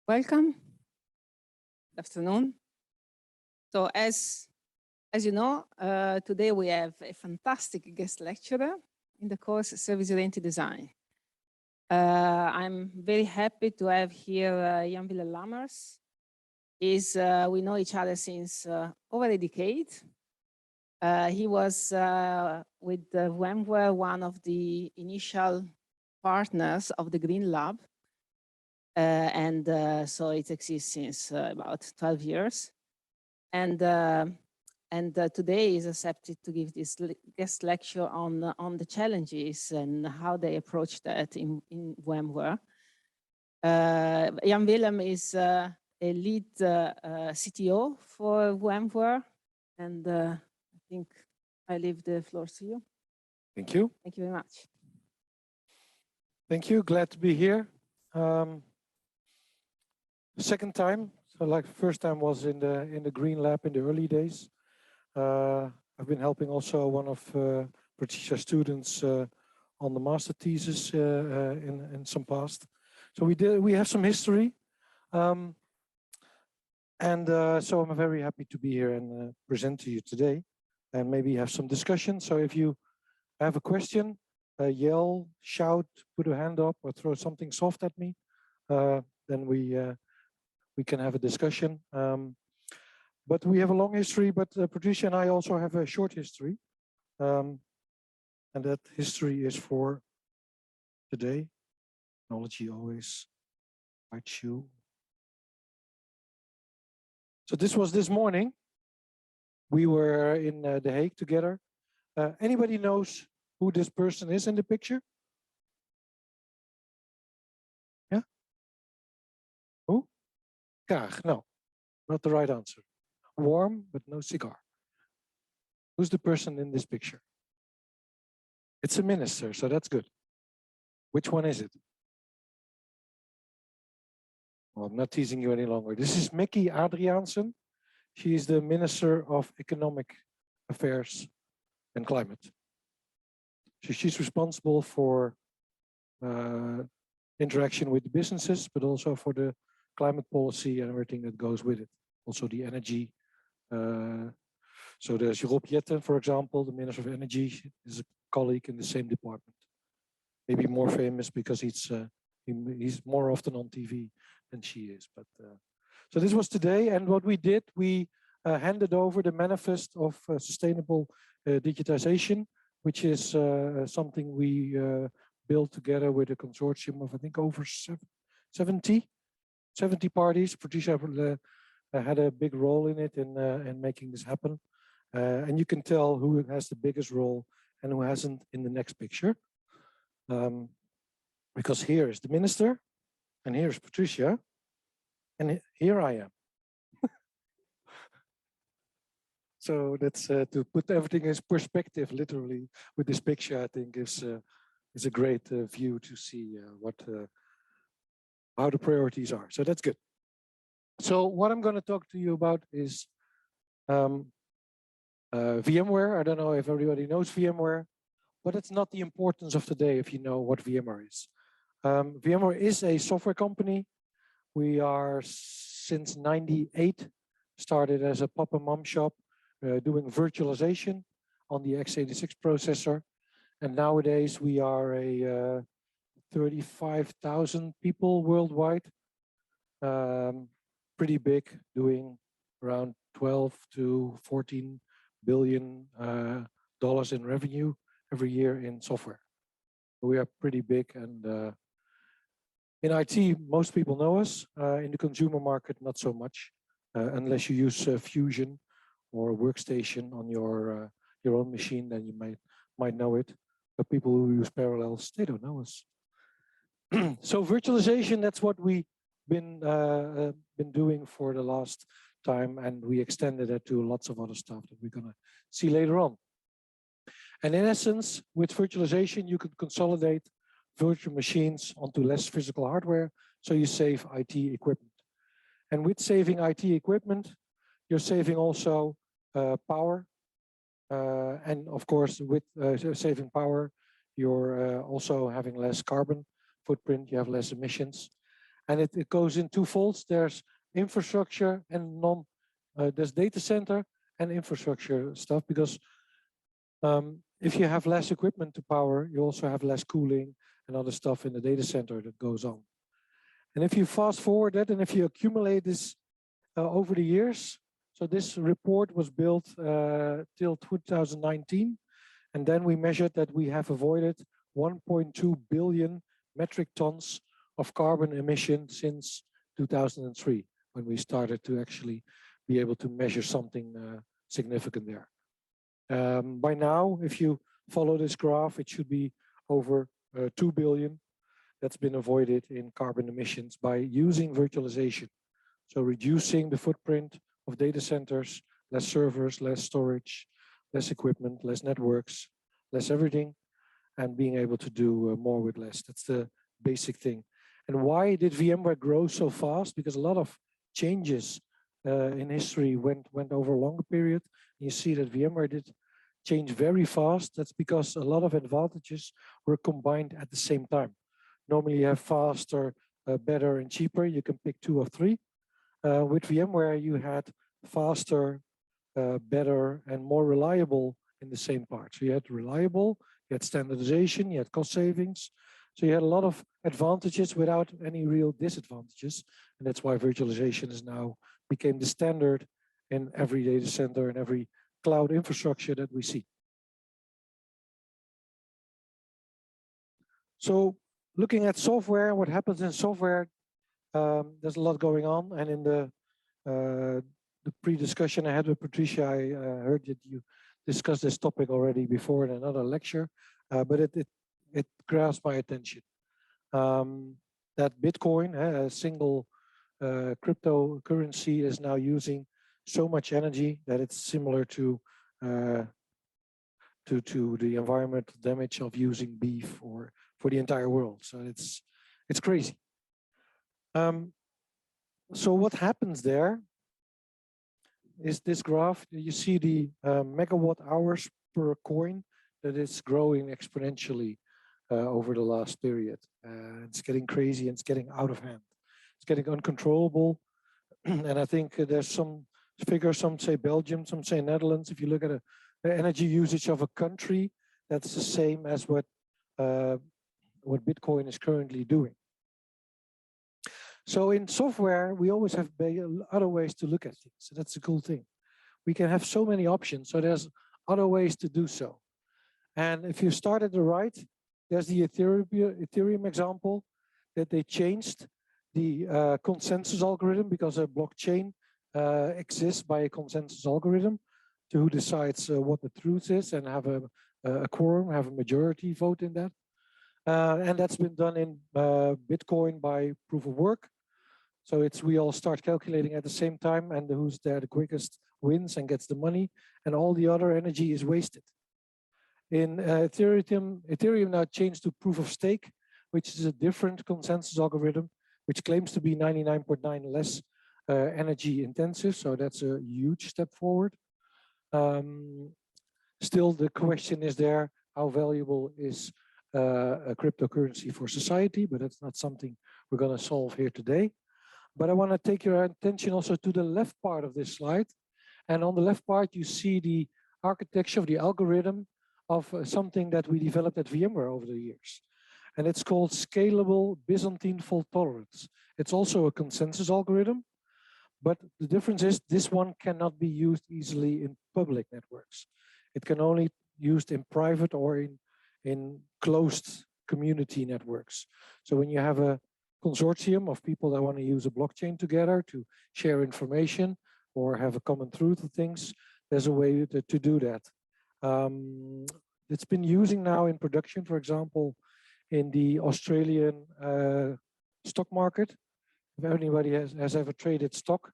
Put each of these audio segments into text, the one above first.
Welcome. Good afternoon. So as you know, today we have a fantastic guest lecturer in the course Service-Oriented Design. I'm very happy to have here Jan-WIllem Lammers. We know each other since over a decade. He was with vmware one of the initial partners of the Green Lab. So it exists since about 12 years. And today is accepted to give this guest lecture on the challenges and how they approach that in vmware. Jan-WIllem is a lead CTO for vmware, and I think I leave the floor to you. Thank you. Thank you very much. Thank you. Glad to be here. Second time. So like first time was in the Green Lab in the early days. I've been helping also one of Patricia's students on the master thesis in some past. So we have some history. So I'm very happy to be here and present to you today and maybe have some discussion. So if you have a question, yell, shout, put a hand up or throw something soft at me, then we can have a discussion. But we have a long history, but Patricia and I also have a short history. And that history is for today. Technology always bites you. So this was this morning. We were in The Hague together. Anybody knows who this person is in the picture? Yeah? Who? Kaag. No, not the right answer. Warm, but no cigar. Who's the person in this picture? It's a minister, so that's good. Which one is it? Well, I'm not teasing you any longer. This is Mickey Adriaansen. She is the Minister of Economic Affairs and Climate. So she's responsible for interaction with the businesses, but also for the climate policy and everything that goes with it. Also the energy. So there's Rob Jetten, for example, the Minister of Energy, is a colleague in the same department. Maybe more famous because he's more often on TV than she is. But so this was today, and what we did, we handed over the manifest of sustainable digitization, which is something we built together with a consortium of I think over 70 parties. Patricia had a big role in it in making this happen. And you can tell who has the biggest role and who hasn't in the next picture. Because here is the minister, and here's Patricia, and here I am. So that's to put everything in perspective, literally, with this picture, I think is a great view to see how the priorities are. So that's good. So what I'm going to talk to you about is VMware. I don't know if everybody knows VMware, but it's not the importance of today if you know what VMware is. VMware is a software company. We are since '98 started as a pop and mom shop doing virtualization on the x86 processor. And nowadays we are a 35,000 people worldwide. Pretty big, doing around 12 to 14 billion dollars in revenue every year in software. We are pretty big, and in IT, most people know us. In the consumer market, not so much, unless you use Fusion or Workstation on your own machine, then you might know it. But people who use Parallels, they don't know us. So virtualization, that's what we've been doing for the last time, and we extended it to lots of other stuff that we're gonna see later on. And in essence, with virtualization, you can consolidate virtual machines onto less physical hardware, so you save IT equipment. And with saving IT equipment, you're saving also power. And of course, with saving power, you're also having less carbon footprint, you have less emissions. And it goes in two folds. There's infrastructure and there's data center and infrastructure stuff, because if you have less equipment to power, you also have less cooling and other stuff in the data center that goes on. And if you fast forward that, and if you accumulate this over the years, so this report was built till 2019, and then we measured that we have avoided 1.2 billion metric tons of carbon emission since 2003, when we started to actually be able to measure something significant there. By now, if you follow this graph, it should be over 2 billion that's been avoided in carbon emissions by using virtualization. So reducing the footprint of data centers, less servers, less storage, less equipment, less networks, less everything, and being able to do more with less. That's the basic thing. And why did VMware grow so fast? Because a lot of changes in history went over a longer period. You see that VMware did change very fast. That's because a lot of advantages were combined at the same time. Normally you have faster, better, and cheaper. You can pick 2 or 3. With VMware, you had faster, better, and more reliable in the same part. So you had reliable, you had standardization, you had cost savings. So you had a lot of advantages without any real disadvantages. And that's why virtualization is now became the standard in every data center and every cloud infrastructure that we see. So looking at software, what happens in software, there's a lot going on. And in the pre-discussion I had with Patricia, I heard that you discussed this topic already before in another lecture, but it grasped my attention. That Bitcoin, a single cryptocurrency, is now using so much energy that it's similar to the environmental damage of using beef for the entire world. So it's crazy. So what happens there is this graph. You see the megawatt hours per coin that is growing exponentially over the last period. It's getting crazy and it's getting out of hand. It's getting uncontrollable. And I think there's some figures, some say Belgium, some say Netherlands. If you look at the energy usage of a country, that's the same as what Bitcoin is currently doing. So in software, we always have other ways to look at things. So that's a cool thing. We can have so many options. So there's other ways to do so. And if you start at the right, there's the Ethereum example that they changed the consensus algorithm, because a blockchain exists by a consensus algorithm to who decides what the truth is, and have a quorum, have a majority vote in that. And that's been done in Bitcoin by proof of work. So we all start calculating at the same time, and who's there the quickest wins and gets the money, and all the other energy is wasted. In Ethereum now changed to proof of stake, which is a different consensus algorithm, which claims to be 99.9 less energy intensive. So that's a huge step forward. Still, the question is there, how valuable is a cryptocurrency for society? But that's not something we're going to solve here today. But I want to take your attention also to the left part of this slide. And on the left part, you see the architecture of the algorithm of something that we developed at VMware over the years. And it's called scalable Byzantine fault tolerance. It's also a consensus algorithm, but the difference is this one cannot be used easily in public networks. It can only be used in private or in closed community networks. So when you have a consortium of people that want to use a blockchain together to share information or have a common truth of things, there's a way to do that. It's been using now in production, for example, in the Australian stock market. If anybody has ever traded stock,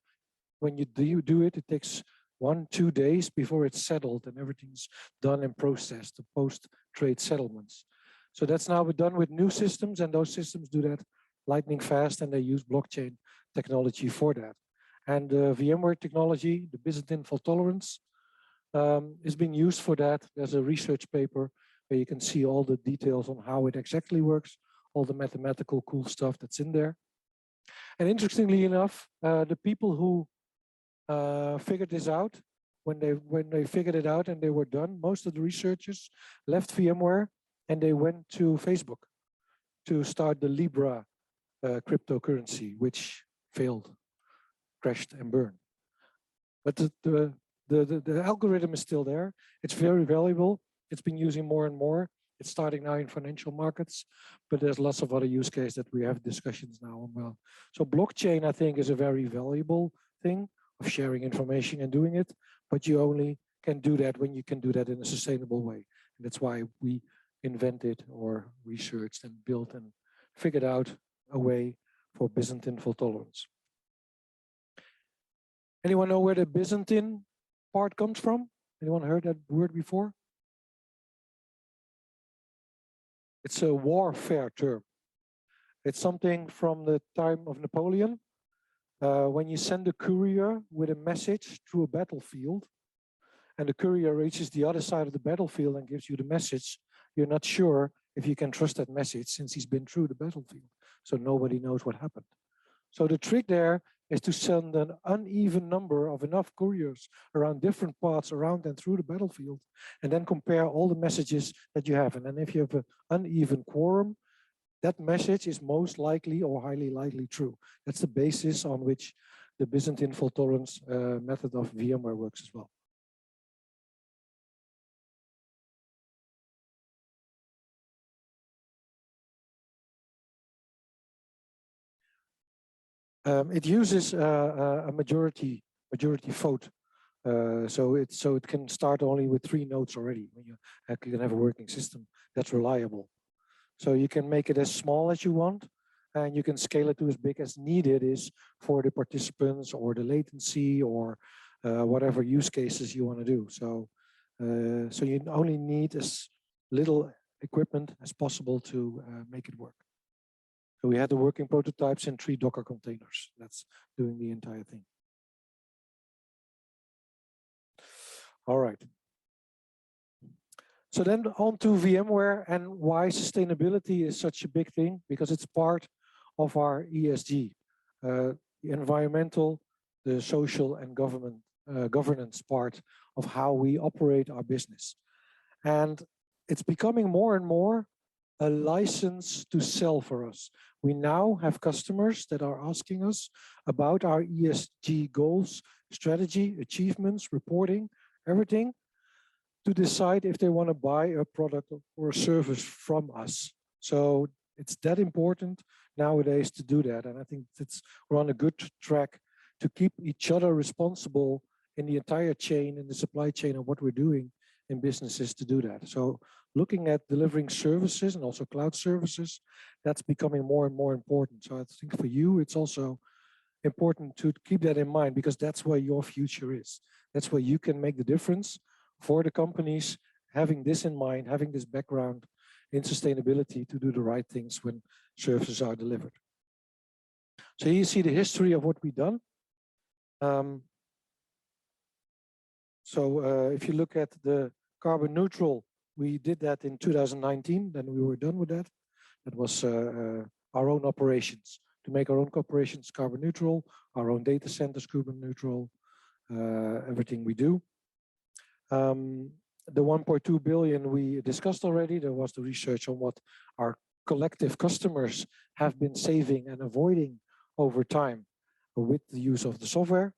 when you do it, it takes 1-2 days before it's settled and everything's done and processed, the post-trade settlements. So that's now done with new systems, and those systems do that lightning fast, and they use blockchain technology for that. And VMware technology, the Byzantine fault tolerance, is being used for that. There's a research paper where you can see all the details on how it exactly works, all the mathematical cool stuff that's in there. And interestingly enough, the people who figured this out, when they figured it out and they were done, most of the researchers left VMware and they went to Facebook to start the Libra cryptocurrency, which failed, crashed and burned. But the algorithm is still there. It's very valuable. It's been using more and more. It's starting now in financial markets, but there's lots of other use cases that we have discussions now on. Well, so blockchain, I think, is a very valuable thing of sharing information and doing it, but you only can do that when you can do that in a sustainable way. And that's why we invented or researched and built and figured out a way for Byzantine fault tolerance. Anyone know where the Byzantine part comes from? Anyone heard that word before? It's a warfare term. It's something from the time of Napoleon. When you send a courier with a message through a battlefield, and the courier reaches the other side of the battlefield and gives you the message, you're not sure if you can trust that message since he's been through the battlefield. So nobody knows what happened. So the trick there is to send an uneven number of enough couriers around different parts around and through the battlefield, and then compare all the messages that you have. And then if you have an uneven quorum, that message is most likely or highly likely true. That's the basis on which the Byzantine fault tolerance method of VMware works as well. It uses a majority vote, so it can start only with 3 nodes already. When you can have a working system that's reliable, so you can make it as small as you want, and you can scale it to as big as needed is for the participants or the latency or whatever use cases you want to do. So so you only need as little equipment as possible to make it work. So we had the working prototypes in 3 Docker containers. That's doing the entire thing. All right. So then on to VMware and why sustainability is such a big thing, because it's part of our ESG, the environmental, the social and governance part of how we operate our business. And it's becoming more and more a license to sell for us. We now have customers that are asking us about our ESG goals, strategy, achievements, reporting, everything, to decide if they want to buy a product or a service from us. So it's that important nowadays to do that. And I think we're on a good track to keep each other responsible in the entire chain, in the supply chain of what we're doing in businesses to do that. So looking at delivering services and also cloud services, that's becoming more and more important. So I think for you, it's also important to keep that in mind, because that's where your future is. That's where you can make the difference for the companies, having this in mind, having this background in sustainability to do the right things when services are delivered. So here you see the history of what we've done. If you look at the carbon neutral, we did that in 2019, then we were done with that. That was our own operations, to make our own operations carbon neutral, our own data centers carbon neutral, everything we do. The 1.2 billion we discussed already. There was the research on what our collective customers have been saving and avoiding over time with the use of the software.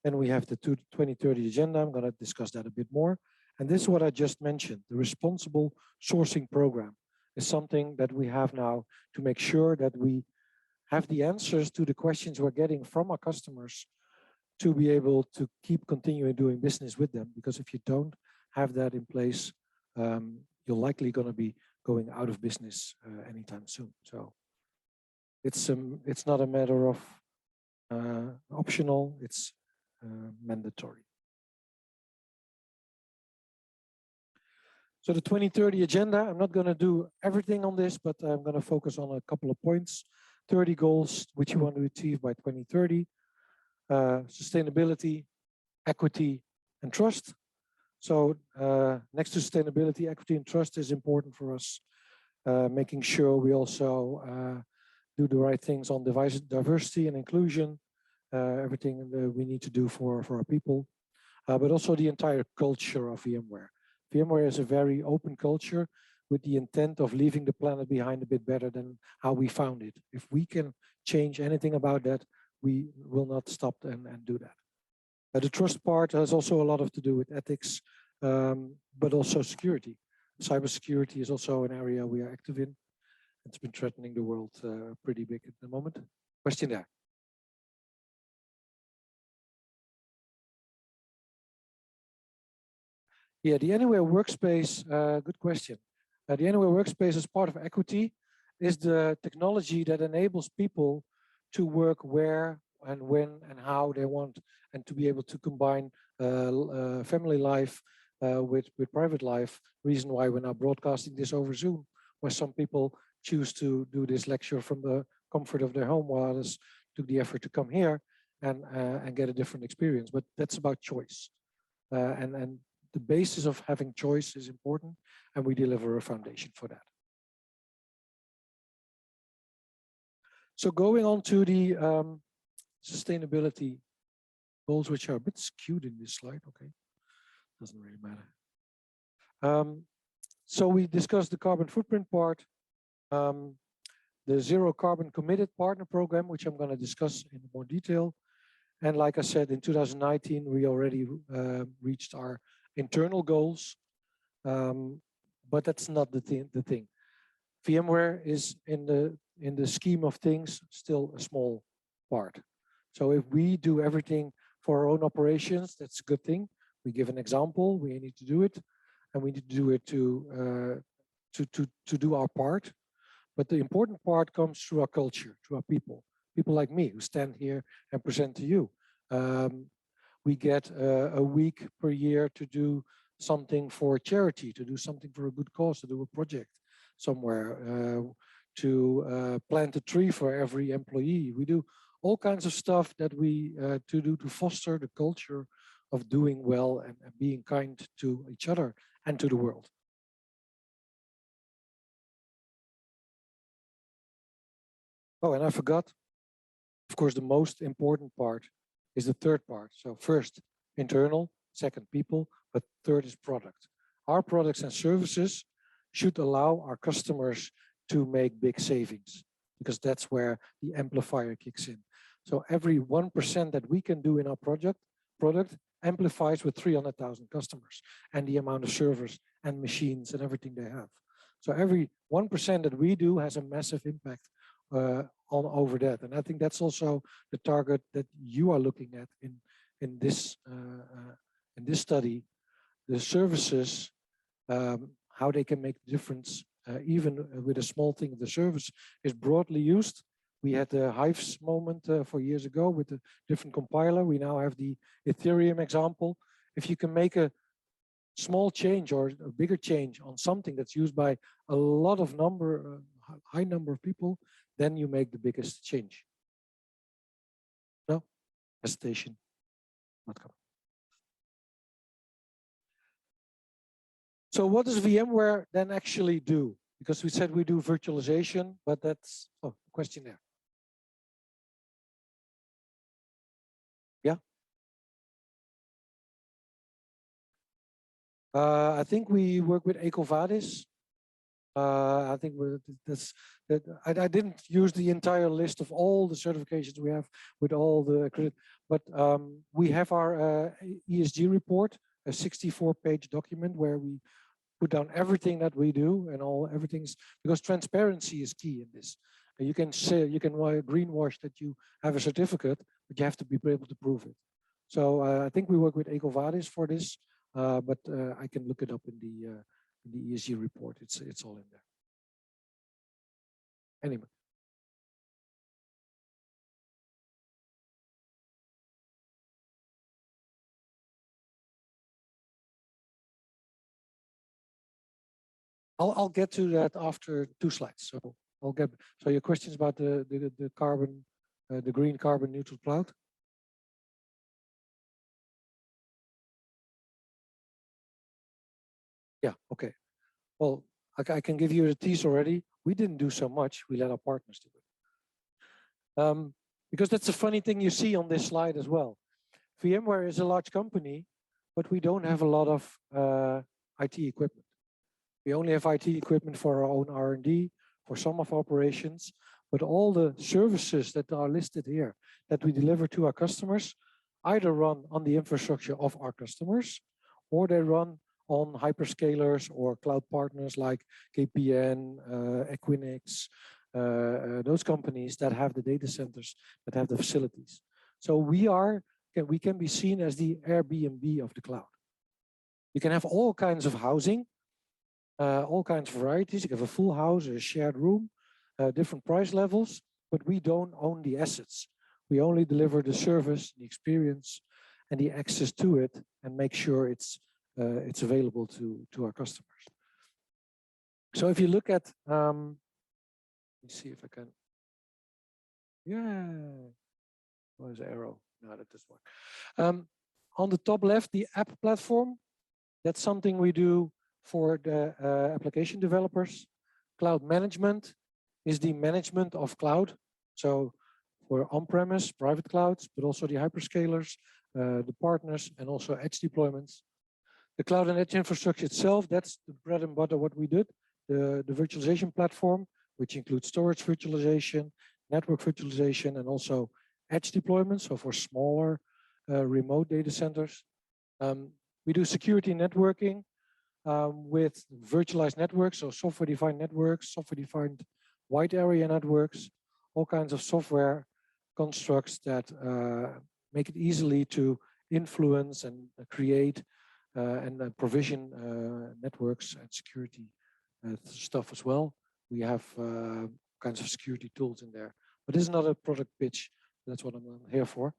And we have the 2030 agenda. I'm going to discuss that a bit more. And this is what I just mentioned. The responsible sourcing program is something that we have now to make sure that we have the answers to the questions we're getting from our customers to be able to keep continuing doing business with them. Because if you don't have that in place, you're likely going to be going out of business anytime soon. So it's not a matter of optional, it's mandatory. So the 2030 agenda, I'm not going to do everything on this, but I'm going to focus on a couple of points. 30 goals which you want to achieve by 2030. Sustainability, equity, and trust. So next to sustainability, equity, and trust is important for us. Making sure we also do the right things on device diversity and inclusion, everything we need to do for our people, but also the entire culture of VMware. VMware is a very open culture with the intent of leaving the planet behind a bit better than how we found it. If we can change anything about that, we will not stop and do that. The trust part has also a lot to do with ethics, but also security. Cybersecurity is also an area we are active in. It's been threatening the world pretty big at the moment. Question there. Yeah, the Anywhere Workspace, good question. The Anywhere Workspace as part of Equity is the technology that enables people to work where and when and how they want, and to be able to combine family life with private life. Reason why we're now broadcasting this over Zoom, where some people choose to do this lecture from the comfort of their home, while others took the effort to come here and get a different experience. But that's about choice. And the basis of having choice is important, and we deliver a foundation for that. So going on to the sustainability goals, which are a bit skewed in this slide. Okay, doesn't really matter. So we discussed the carbon footprint part, the Zero Carbon Committed Partner Program, which I'm going to discuss in more detail. And like I said, in 2019, we already reached our internal goals, but that's not the thing. VMware is in the scheme of things still a small part. So if we do everything for our own operations, that's a good thing. We give an example, we need to do it, and we need to do it to do our part. But the important part comes through our culture, through our people like me who stand here and present to you. We get a week per year to do something for charity, to do something for a good cause, to do a project somewhere, to plant a tree for every employee. We do all kinds of stuff that we do to foster the culture of doing well and being kind to each other and to the world. Oh, and I forgot, of course, the most important part is the third part. So first, internal, second, people, but third is product. Our products and services should allow our customers to make big savings, because that's where the amplifier kicks in. So every 1% that we can do in our product amplifies with 300,000 customers and the amount of servers and machines and everything they have. So every 1% that we do has a massive impact on over that. And I think that's also the target that you are looking at in this study. The services, how they can make a difference, even with a small thing. The service is broadly used. We had the Hives moment 4 years ago with a different compiler. We now have the Ethereum example. If you can make a small change or a bigger change on something that's used by a lot of high number of people, then you make the biggest change. No hesitation, not coming. So what does VMware then actually do? Because we said we do virtualization, but that's question there. Yeah. I think we work with EcoVadis. I think I didn't use the entire list of all the certifications we have with all the credit, but we have our ESG report, a 64-page document where we put down everything that we do and everything's, because transparency is key in this. You can say, you can greenwash that you have a certificate, but you have to be able to prove it. So I think we work with EcoVadis for this, but I can look it up in the ESG report. It's all in there. Anyway. I'll get to that after 2 slides. So I'll get, so your questions about the carbon, the green carbon neutral cloud. Yeah, okay. Well, I can give you a tease already. We didn't do so much. We let our partners do it. Because that's a funny thing you see on this slide as well. VMware is a large company, but we don't have a lot of IT equipment. We only have IT equipment for our own R&D, for some of our operations, but all the services that are listed here that we deliver to our customers either run on the infrastructure of our customers, or they run on hyperscalers or cloud partners like KPN, Equinix, those companies that have the data centers, that have the facilities. So we can be seen as the Airbnb of the cloud. You can have all kinds of housing, all kinds of varieties. You can have a full house, a shared room, different price levels, but we don't own the assets. We only deliver the service, the experience, and the access to it, and make sure it's available to our customers. So if you look at, let me see if I can. Yeah, where's the arrow? No, that doesn't work. On the top left, the app platform. That's something we do for the application developers. Cloud management is the management of cloud. So for on-premise, private clouds, but also the hyperscalers, the partners, and also edge deployments. The cloud and edge infrastructure itself, that's the bread and butter what we did. The virtualization platform, which includes storage virtualization, network virtualization, and also edge deployments, so for smaller remote data centers. We do security networking with virtualized networks, so software-defined networks, software-defined wide area networks, all kinds of software constructs that make it easily to influence and create and provision networks and security stuff as well. We have kinds of security tools in there, but this is not a product pitch. That's what I'm here for.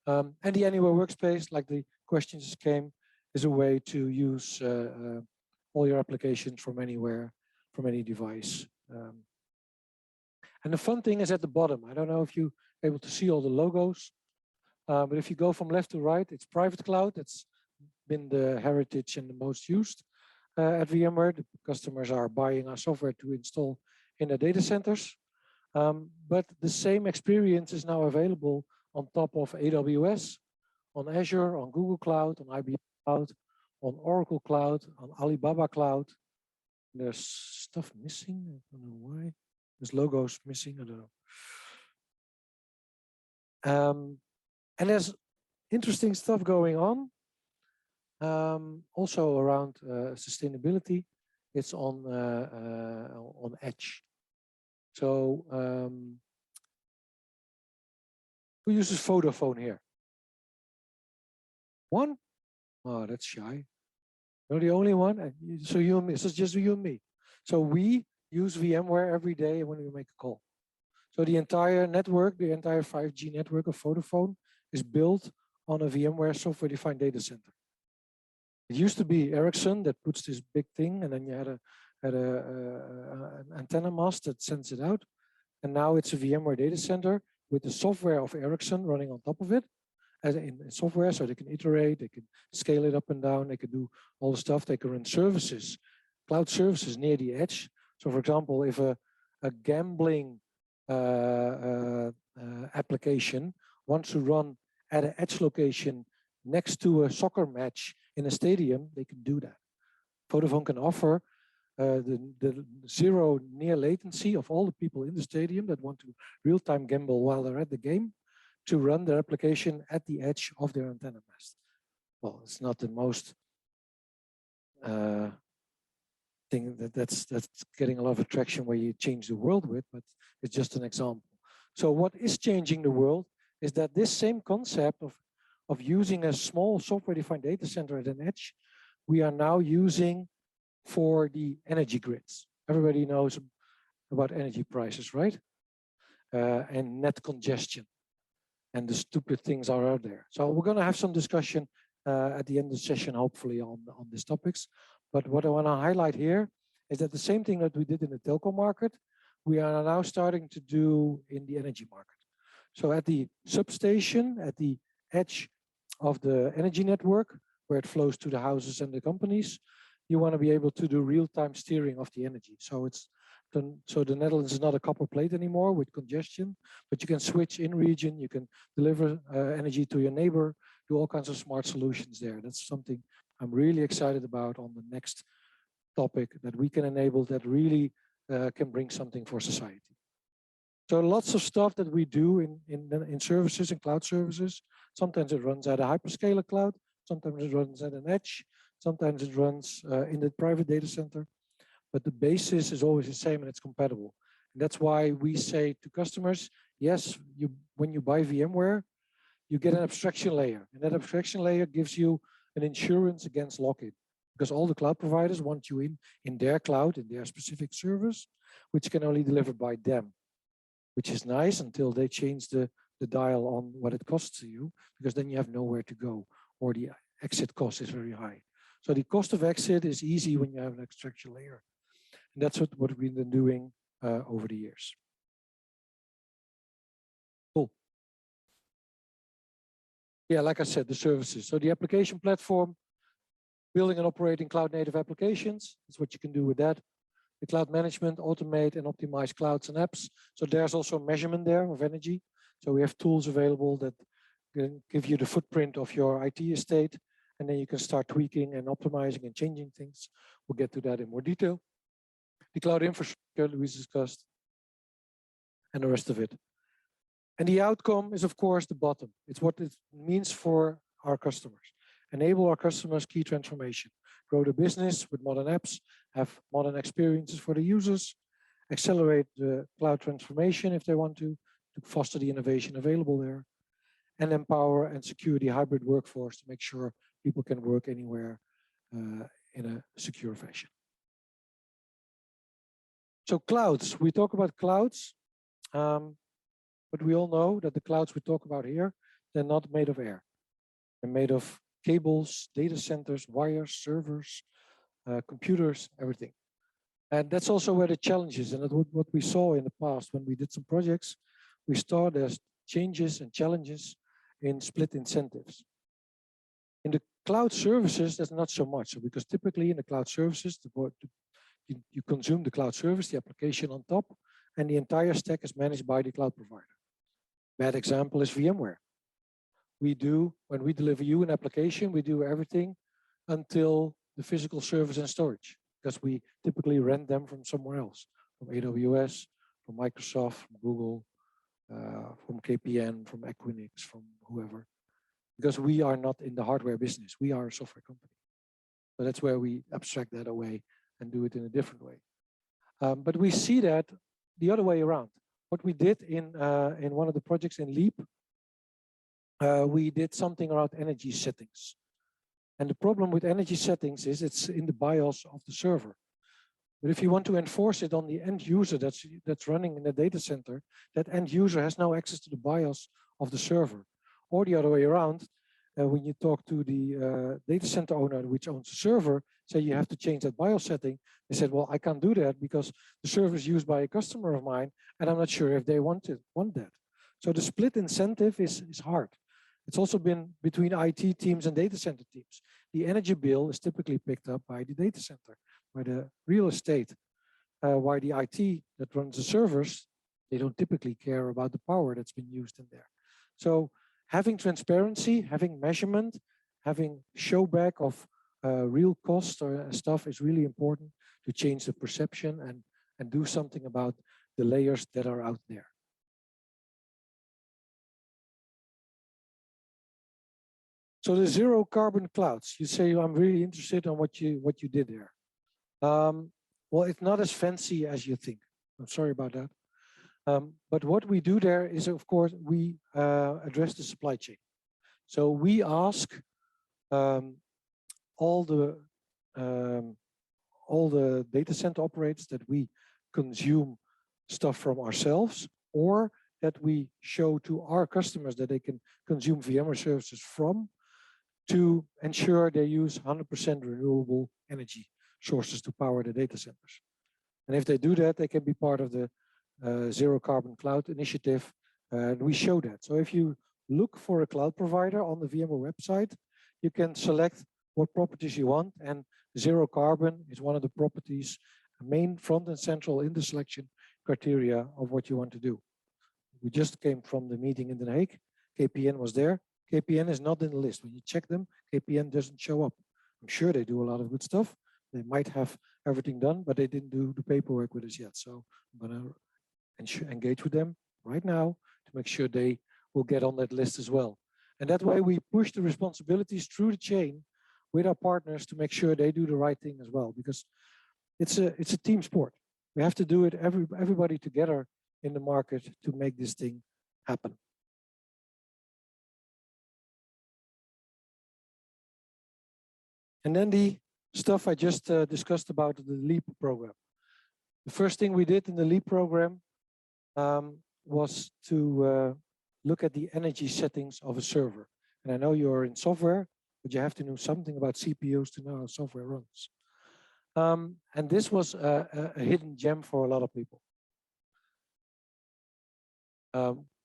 And the Anywhere Workspace, like the questions came, is a way to use all your applications from anywhere, from any device. And the fun thing is at the bottom. I don't know if you're able to see all the logos, but if you go from left to right, it's private cloud. That's been the heritage and the most used at VMware. The customers are buying our software to install in their data centers. But the same experience is now available on top of AWS, on Azure, on Google Cloud, on IBM Cloud, on Oracle Cloud, on Alibaba Cloud. There's stuff missing. I don't know why. There's logos missing. I don't know. And there's interesting stuff going on. Also around sustainability. It's on edge. So who uses Vodafone here? One? Oh, that's shy. You're the only one. So you and me. So it's just you and me. So we use VMware every day when we make a call. So the entire network, the entire 5G network of Vodafone is built on a VMware software-defined data center. It used to be Ericsson that puts this big thing, and then you had an antenna mast that sends it out. And now it's a VMware data center with the software of Ericsson running on top of it, as in software, so they can iterate, they can scale it up and down, they can do all the stuff, they can run services, cloud services near the edge. So for example, if a gambling application wants to run at an edge location next to a soccer match in a stadium, they can do that. Vodafone can offer the zero near latency of all the people in the stadium that want to real-time gamble while they're at the game to run their application at the edge of their antenna mast. Well, it's not the most thing that's getting a lot of attraction where you change the world with, but it's just an example. So what is changing the world is that this same concept of using a small software-defined data center at an edge, we are now using for the energy grids. Everybody knows about energy prices, right? And net congestion. And the stupid things are out there. So we're going to have some discussion at the end of the session, hopefully, on these topics. But what I want to highlight here is that the same thing that we did in the telco market, we are now starting to do in the energy market. So at the substation, at the edge of the energy network, where it flows to the houses and the companies, you want to be able to do real-time steering of the energy. So it's So the Netherlands is not a copper plate anymore with congestion, but you can switch in region, you can deliver energy to your neighbor, do all kinds of smart solutions there. That's something I'm really excited about on the next topic that we can enable that really can bring something for society. So lots of stuff that we do in services and cloud services. Sometimes it runs at a hyperscaler cloud, sometimes it runs at an edge, sometimes it runs in the private data center. But the basis is always the same and it's compatible. And that's why we say to customers, yes, when you buy VMware, you get an abstraction layer. And that abstraction layer gives you an insurance against lock-in. Because all the cloud providers want you in their cloud, in their specific service, which can only deliver by them, which is nice until they change the dial on what it costs you, because then you have nowhere to go or the exit cost is very high. So the cost of exit is easy when you have an abstraction layer. And that's what we've been doing over the years. Cool. Yeah, like I said, the services. So the application platform, building and operating cloud native applications. That's what you can do with that. The cloud management, automate and optimize clouds and apps. So there's also measurement there of energy. So we have tools available that can give you the footprint of your IT estate. And then you can start tweaking and optimizing and changing things. We'll get to that in more detail. The cloud infrastructure we discussed and the rest of it. And the outcome is, of course, the bottom. It's what it means for our customers. Enable our customers' key transformation. Grow the business with modern apps, have modern experiences for the users, accelerate the cloud transformation if they want to foster the innovation available there, and empower and secure the hybrid workforce to make sure people can work anywhere in a secure fashion. So clouds, we talk about clouds, but we all know that the clouds we talk about here, they're not made of air. They're made of cables, data centers, wires, servers, computers, everything. And that's also where the challenge is. And what we saw in the past when we did some projects, we saw there's changes and challenges in split incentives. In the cloud services, there's not so much. Because typically in the cloud services, you consume the cloud service, the application on top, and the entire stack is managed by the cloud provider. Bad example is VMware. When we deliver you an application, we do everything until the physical service and storage, because we typically rent them from somewhere else, from AWS, from Microsoft, from Google, from KPN, from Equinix, from whoever, because we are not in the hardware business. We are a software company. So that's where we abstract that away and do it in a different way. But we see that the other way around. What we did in one of the projects in Leap, we did something around energy settings. And the problem with energy settings is it's in the BIOS of the server. But if you want to enforce it on the end user that's running in the data center, that end user has no access to the BIOS of the server. Or the other way around, when you talk to the data center owner which owns the server, say you have to change that BIOS setting, they said, well, I can't do that because the server is used by a customer of mine and I'm not sure if they want that. So the split incentive is hard. It's also been between IT teams and data center teams. The energy bill is typically picked up by the data center, by the real estate, while the IT that runs the servers, they don't typically care about the power that's been used in there. So having transparency, having measurement, having showback of real cost or stuff is really important to change the perception and do something about the layers that are out there. So the zero carbon clouds, you say, I'm really interested in what you did there. Well, it's not as fancy as you think. I'm sorry about that. But what we do there is, of course, we address the supply chain. So we ask all the data center operators that we consume stuff from ourselves, or that we show to our customers that they can consume VMware services from, to ensure they use 100% renewable energy sources to power the data centers. And if they do that, they can be part of the Zero Carbon Cloud initiative. And we show that. So if you look for a cloud provider on the VMware website, you can select what properties you want. And zero carbon is one of the properties main front and central in the selection criteria of what you want to do. We just came from the meeting in Den Haag. KPN was there. KPN is not in the list. When you check them, KPN doesn't show up. I'm sure they do a lot of good stuff. They might have everything done, but they didn't do the paperwork with us yet. So I'm going to engage with them right now to make sure they will get on that list as well. And that way we push the responsibilities through the chain with our partners to make sure they do the right thing as well, because it's a team sport. We have to do it, everybody together in the market to make this thing happen. And then the stuff I just discussed about the LEAP program. The first thing we did in the LEAP program was to look at the energy settings of a server. And I know you're in software, but you have to know something about CPUs to know how software runs. And this was a hidden gem for a lot of people.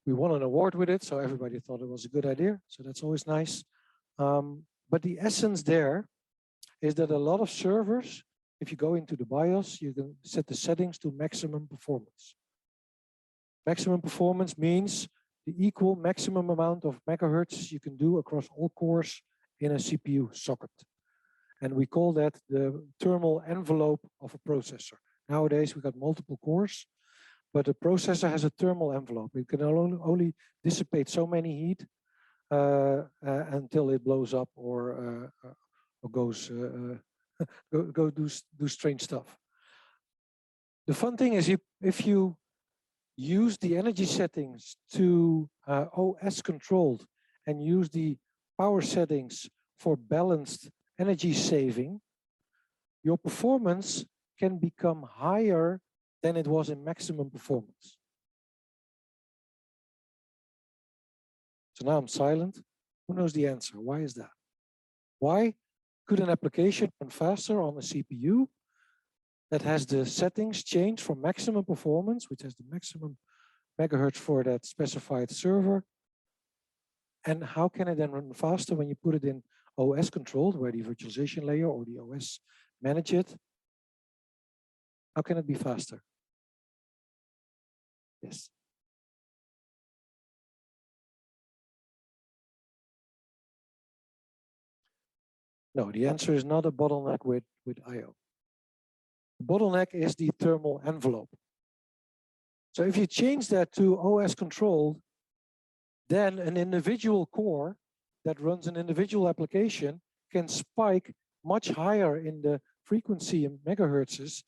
We won an award with it, so everybody thought it was a good idea. So that's always nice. But the essence there is that a lot of servers, if you go into the BIOS, you can set the settings to maximum performance. Maximum performance means the equal maximum amount of megahertz you can do across all cores in a CPU socket. And we call that the thermal envelope of a processor. Nowadays, we got multiple cores, but a processor has a thermal envelope. It can only dissipate so many heat until it blows up or goes go do strange stuff. The fun thing is if you use the energy settings to OS controlled and use the power settings for balanced energy saving, your performance can become higher than it was in maximum performance. So now I'm silent. Who knows the answer? Why is that? Why could an application run faster on a CPU that has the settings changed from maximum performance, which has the maximum megahertz for that specified server? And how can it then run faster when you put it in OS controlled, where the virtualization layer or the OS manage it? How can it be faster? Yes. No, the answer is not a bottleneck with I/O. The bottleneck is the thermal envelope. So if you change that to OS controlled, then an individual core that runs an individual application can spike much higher in the frequency in megahertzes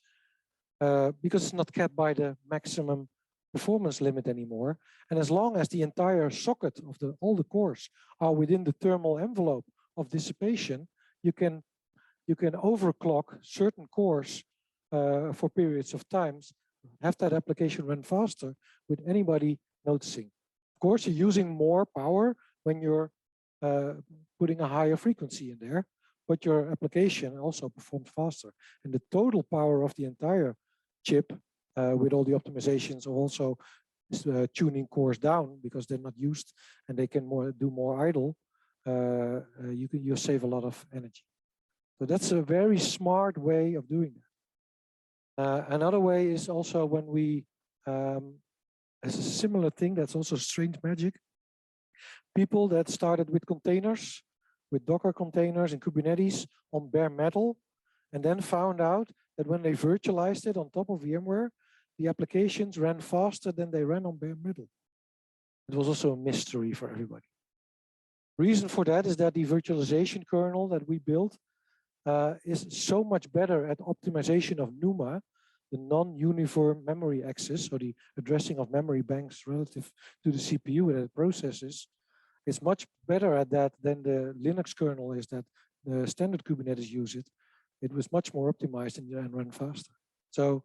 because it's not capped by the maximum performance limit anymore. And as long as the entire socket of all the cores are within the thermal envelope of dissipation, you can overclock certain cores for periods of times, have that application run faster with anybody noticing. Of course, you're using more power when you're putting a higher frequency in there, but your application also performs faster. And the total power of the entire chip with all the optimizations of also tuning cores down because they're not used and they can do more idle, you save a lot of energy. So that's a very smart way of doing that. Another way is also when we, as a similar thing, that's also strange magic. People that started with containers, with Docker containers and Kubernetes on bare metal, and then found out that when they virtualized it on top of VMware, the applications ran faster than they ran on bare metal. It was also a mystery for everybody. Reason for that is that the virtualization kernel that we built is so much better at optimization of NUMA, the non-uniform memory access, or the addressing of memory banks relative to the CPU that it processes. It's much better at that than the Linux kernel is that the standard Kubernetes use it. It was much more optimized and ran faster. So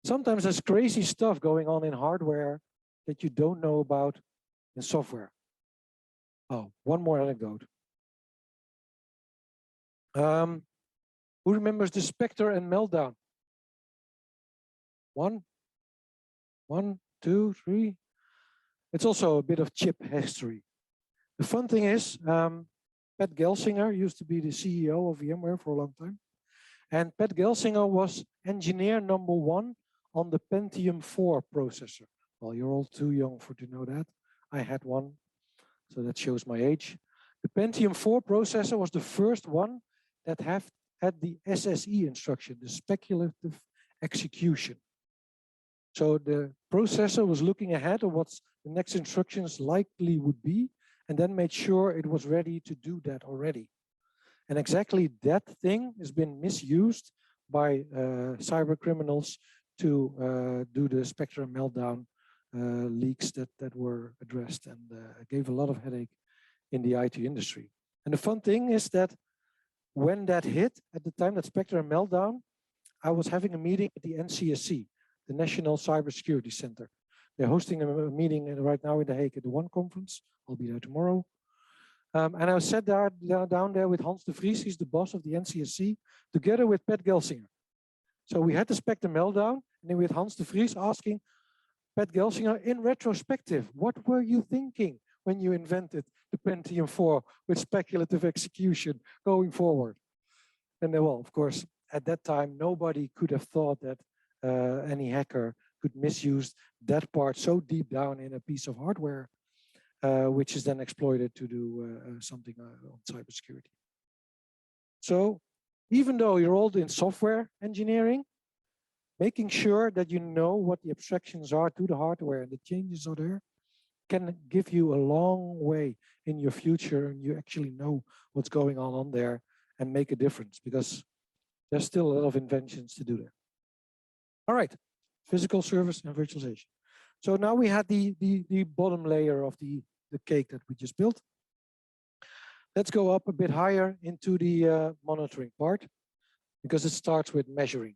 sometimes there's crazy stuff going on in hardware that you don't know about in software. Oh, one more anecdote. Who remembers the Spectre and Meltdown? One, two, three. It's also a bit of chip history. The fun thing is, Pat Gelsinger used to be the CEO of VMware for a long time. And Pat Gelsinger was engineer #1 on the Pentium 4 processor. Well, you're all too young to know that. I had one, so that shows my age. The Pentium 4 processor was the first one that had the SSE instruction, the speculative execution. So the processor was looking ahead of what the next instructions likely would be, and then made sure it was ready to do that already. And exactly that thing has been misused by cyber criminals to do the Spectre meltdown leaks that were addressed, and gave a lot of headache in the IT industry. And the fun thing is that when that hit, at the time that Spectre meltdown, I was having a meeting at the NCSC, the National Cybersecurity Center. They're hosting a meeting right now in The Hague at the One conference. I'll be there tomorrow. And I sat down there with Hans de Vries, he's the boss of the NCSC, together with Pat Gelsinger. So we had the Spectre meltdown, and then with Hans de Vries asking Pat Gelsinger, in retrospective, what were you thinking when you invented the Pentium 4 with speculative execution going forward? And then, well, of course, at that time, nobody could have thought that any hacker could misuse that part so deep down in a piece of hardware, which is then exploited to do something on cybersecurity. So even though you're all in software engineering, making sure that you know what the abstractions are to the hardware and the changes are there can give you a long way in your future, and you actually know what's going on there and make a difference, because there's still a lot of inventions to do there. All right, physical service and virtualization. So now we had the bottom layer of the cake that we just built. Let's go up a bit higher into the monitoring part, because it starts with measuring.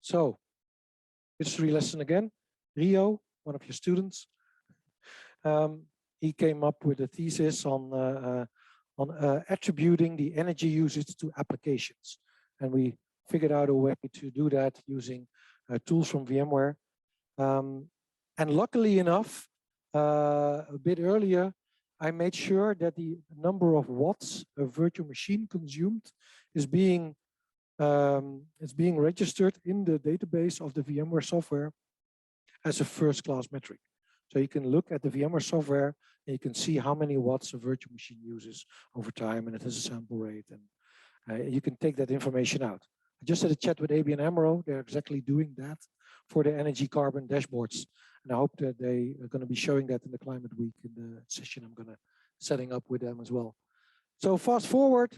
So, history lesson again. Rio, one of your students, he came up with a thesis on attributing the energy usage to applications. And we figured out a way to do that using tools from VMware. And luckily enough, a bit earlier, I made sure that the number of watts a virtual machine consumed is being registered in the database of the VMware software as a first-class metric. So you can look at the VMware software and you can see how many watts a virtual machine uses over time, and it has a sample rate, and you can take that information out. I just had a chat with ABN AMRO. They're exactly doing that for the energy carbon dashboards. And I hope that they are going to be showing that in the Climate Week in the session I'm going to setting up with them as well. So fast forward,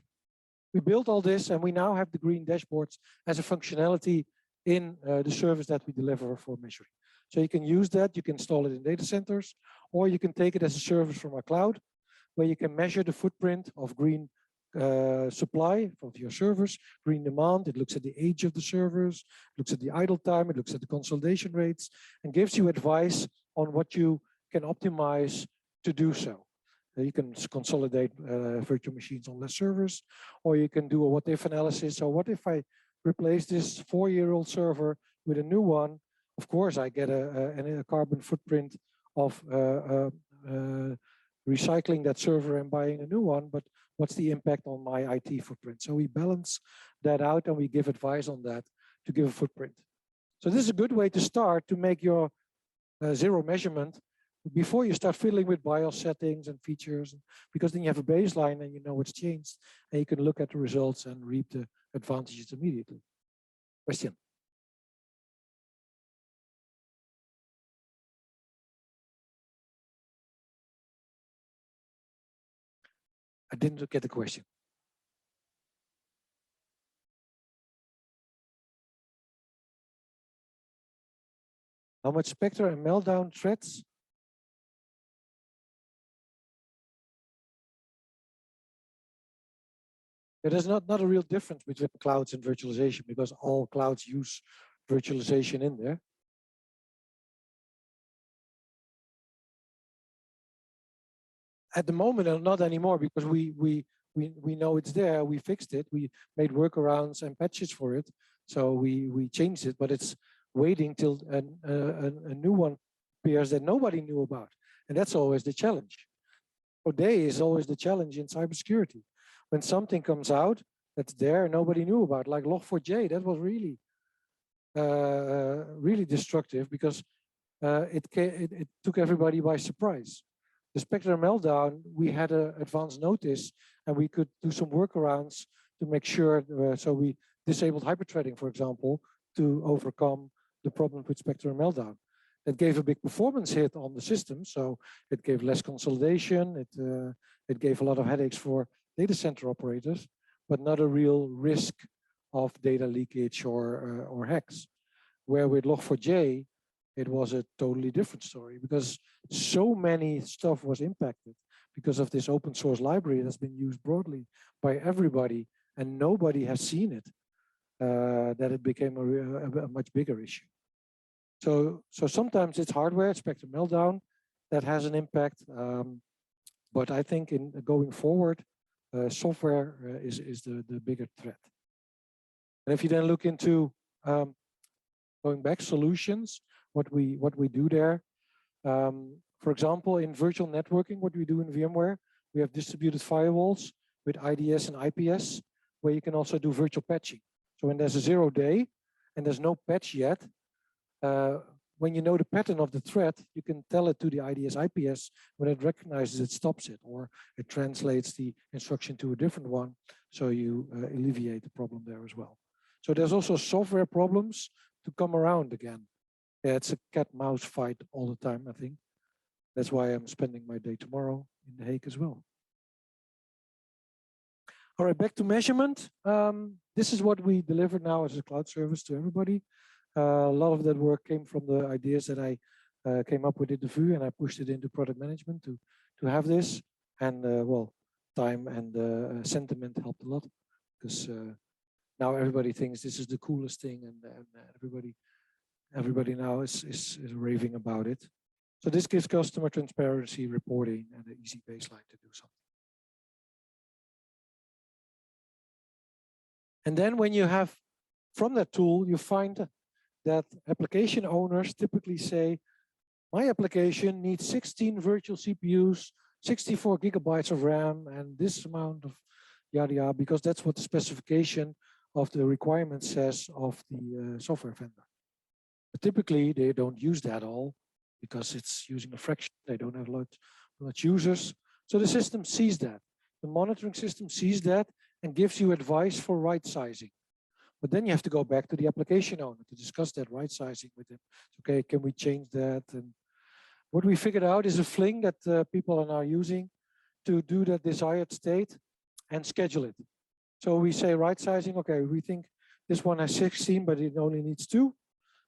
we built all this, and we now have the green dashboards as a functionality in the service that we deliver for measuring. So you can use that, you can install it in data centers, or you can take it as a service from our cloud, where you can measure the footprint of green supply of your servers, green demand. It looks at the age of the servers, looks at the idle time, it looks at the consolidation rates, and gives you advice on what you can optimize to do so. You can consolidate virtual machines on less servers, or you can do a what-if analysis. So what if I replace this 4-year-old server with a new one? Of course, I get a carbon footprint of recycling that server and buying a new one, but what's the impact on my IT footprint? So we balance that out, and we give advice on that to give a footprint. So this is a good way to start to make your zero measurement before you start fiddling with BIOS settings and features, because then you have a baseline and you know what's changed, and you can look at the results and reap the advantages immediately. Question? I didn't get the question. How much Spectre and meltdown threats? There's not a real difference between clouds and virtualization, because all clouds use virtualization in there. At the moment, not anymore, because we know it's there. We fixed it. We made workarounds and patches for it. So we changed it, but it's waiting till a new one appears that nobody knew about. And that's always the challenge. Today is always the challenge in cybersecurity. When something comes out, that's there nobody knew about, like log4j. That was really really destructive because it took everybody by surprise. The Spectre meltdown, we had an advance notice and we could do some workarounds to make sure, so we disabled hyperthreading, for example, to overcome the problem with Spectre meltdown. It gave a big performance hit on the system, so it gave less consolidation, it gave a lot of headaches for data center operators, but not a real risk of data leakage or hacks. Where with log4j, it was a totally different story because so many stuff was impacted because of this open source library that's been used broadly by everybody and nobody has seen it, that it became a much bigger issue. So sometimes it's hardware, Spectre meltdown, that has an impact. But I think in going forward, software is the bigger threat. And if you then look into going back solutions, what we do there, for example, in virtual networking, what we do in VMware, we have distributed firewalls with IDS and IPS, where you can also do virtual patching. So when there's a 0 day and there's no patch yet, when you know the pattern of the threat, you can tell it to the IDS IPS. When it recognizes it, stops it, or it translates the instruction to a different one. So you alleviate the problem there as well. So there's also software problems to come around again. Yeah, it's a cat-mouse fight all the time, I think. That's why I'm spending my day tomorrow in The Hague as well. All right, back to measurement. This is what we deliver now as a cloud service to everybody. A lot of that work came from the ideas that I came up with in the VU, and I pushed it into product management to have this. And well, time and sentiment helped a lot because now everybody thinks this is the coolest thing, and everybody now is raving about it. So this gives customer transparency, reporting, and an easy baseline to do something. And then when you have, from that tool, you find that application owners typically say, my application needs 16 virtual CPUs, 64 gigabytes of RAM, and this amount of yada yada, because that's what the specification of the requirement says of the software vendor. But typically, they don't use that all because it's using a fraction. They don't have much users. So the system sees that. The monitoring system sees that and gives you advice for right sizing. But then you have to go back to the application owner to discuss that right sizing with them. Okay, can we change that? And what we figured out is a fling that people are now using to do that desired state and schedule it. So we say right sizing, okay, we think this one has 16, but it only needs 2.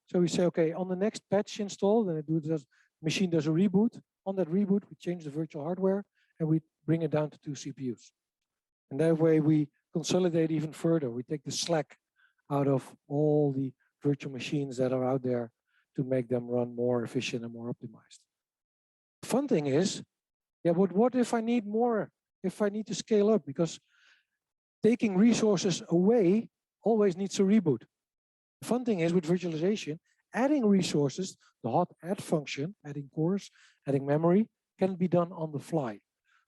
So we say, okay, on the next patch install, then the machine does a reboot. On that reboot, we change the virtual hardware and we bring it down to 2 CPUs. And that way we consolidate even further. We take the slack out of all the virtual machines that are out there to make them run more efficient and more optimized. The fun thing is, yeah, but what if I need more, if I need to scale up? Because taking resources away always needs a reboot. The fun thing is with virtualization, adding resources, the hot add function, adding cores, adding memory, can be done on the fly.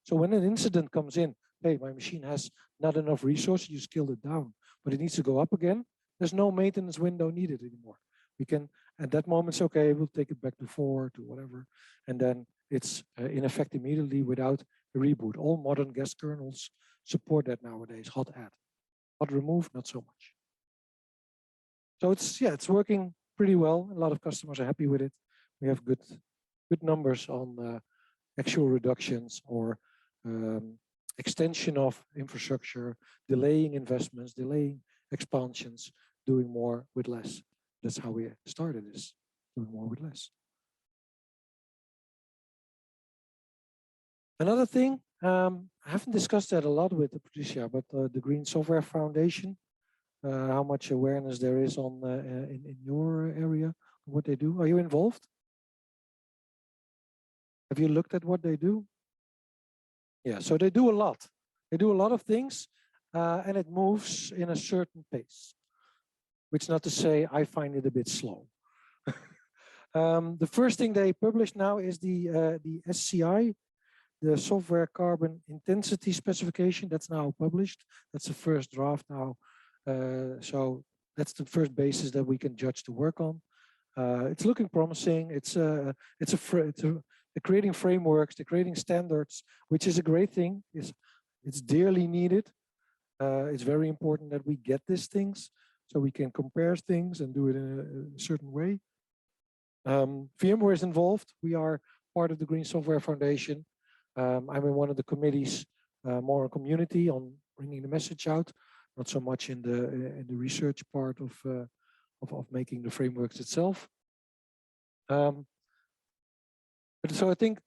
So when an incident comes in, hey, my machine has not enough resources, you scaled it down, but it needs to go up again. There's no maintenance window needed anymore. We can, at that moment, say, okay, we'll take it back to 4, to whatever, and then it's in effect immediately without a reboot. All modern guest kernels support that nowadays, hot add. Hot remove, not so much. So it's working pretty well. A lot of customers are happy with it. We have good numbers on actual reductions or extension of infrastructure, delaying investments, delaying expansions, doing more with less. That's how we started this, doing more with less. Another thing, I haven't discussed that a lot with Patricia, but the Green Software Foundation, how much awareness there is on in your area, what they do. Are you involved? Have you looked at what they do? Yeah, so they do a lot. They do a lot of things, and it moves in a certain pace, which not to say I find it a bit slow. The first thing they publish now is the SCI, the software carbon intensity specification that's now published. That's the first draft now. So that's the first basis that we can judge the work on. It's looking promising. They're creating frameworks, they're creating standards, which is a great thing. It's dearly needed. It's very important that we get these things so we can compare things and do it in a certain way. VMware is involved. We are part of the Green Software Foundation. I'm in one of the committees, more on community, on bringing the message out, not so much in the research part of making the frameworks itself. But so I think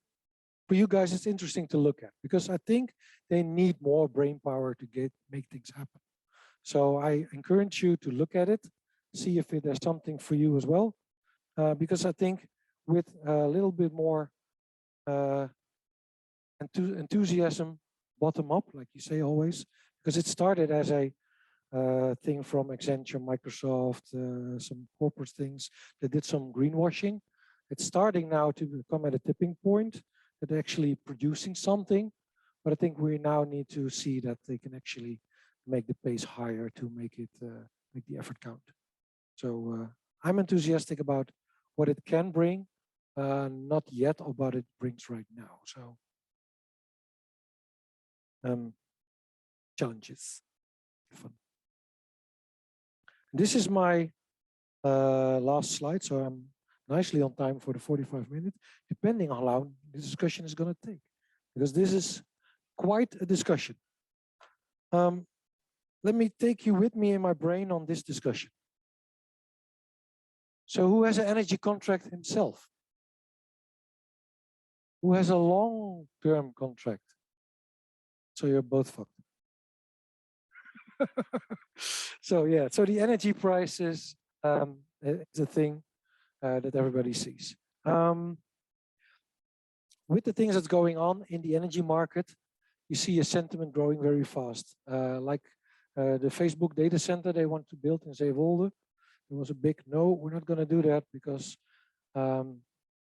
for you guys, it's interesting to look at, because I think they need more brain power to make things happen. So I encourage you to look at it, see if there's something for you as well, because I think with a little bit more enthusiasm, bottom up, like you say always, because it started as a thing from Accenture, Microsoft, some corporate things that did some greenwashing. It's starting now to come at a tipping point that they're actually producing something, but I think we now need to see that they can actually make the pace higher to make the effort count. So I'm enthusiastic about what it can bring, not yet about what it brings right now. So challenges. Fun. This is my last slide, so I'm nicely on time for the 45 minutes, depending on how long the discussion is going to take, because this is quite a discussion. Let me take you with me in my brain on this discussion. So who has an energy contract himself? Who has a long-term contract? So you're both fucked. So yeah, so the energy prices is a thing that everybody sees. With the things that's going on in the energy market, you see a sentiment growing very fast. Like the Facebook data center they want to build in Zeewolde. There was a big no, we're not going to do that because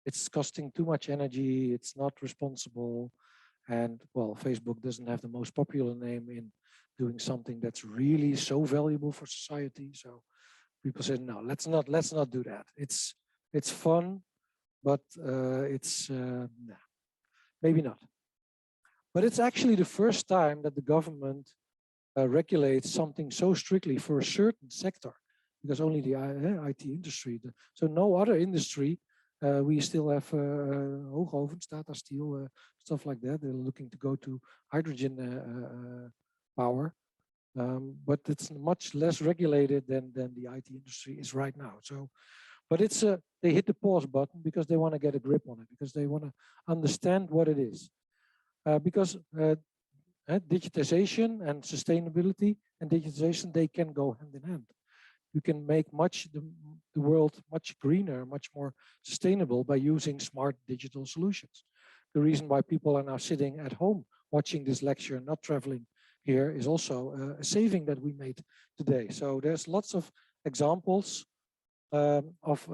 it's costing too much energy, it's not responsible. And well, Facebook doesn't have the most popular name in doing something that's really so valuable for society. So people said, no, let's not do that. It's fun, but it's nah, maybe not. But it's actually the first time that the government regulates something so strictly for a certain sector, because only the IT industry. So no other industry. We still have hoogovens, Tata Steel, stuff like that. They're looking to go to hydrogen power, but it's much less regulated than the IT industry is right now. So, but it's they hit the pause button because they want to get a grip on it, because they want to understand what it is, because digitization and sustainability and digitization, they can go hand in hand. You can make the world much greener, much more sustainable by using smart digital solutions. The reason why people are now sitting at home watching this lecture, not traveling here, is also a saving that we made today. So there's lots of examples of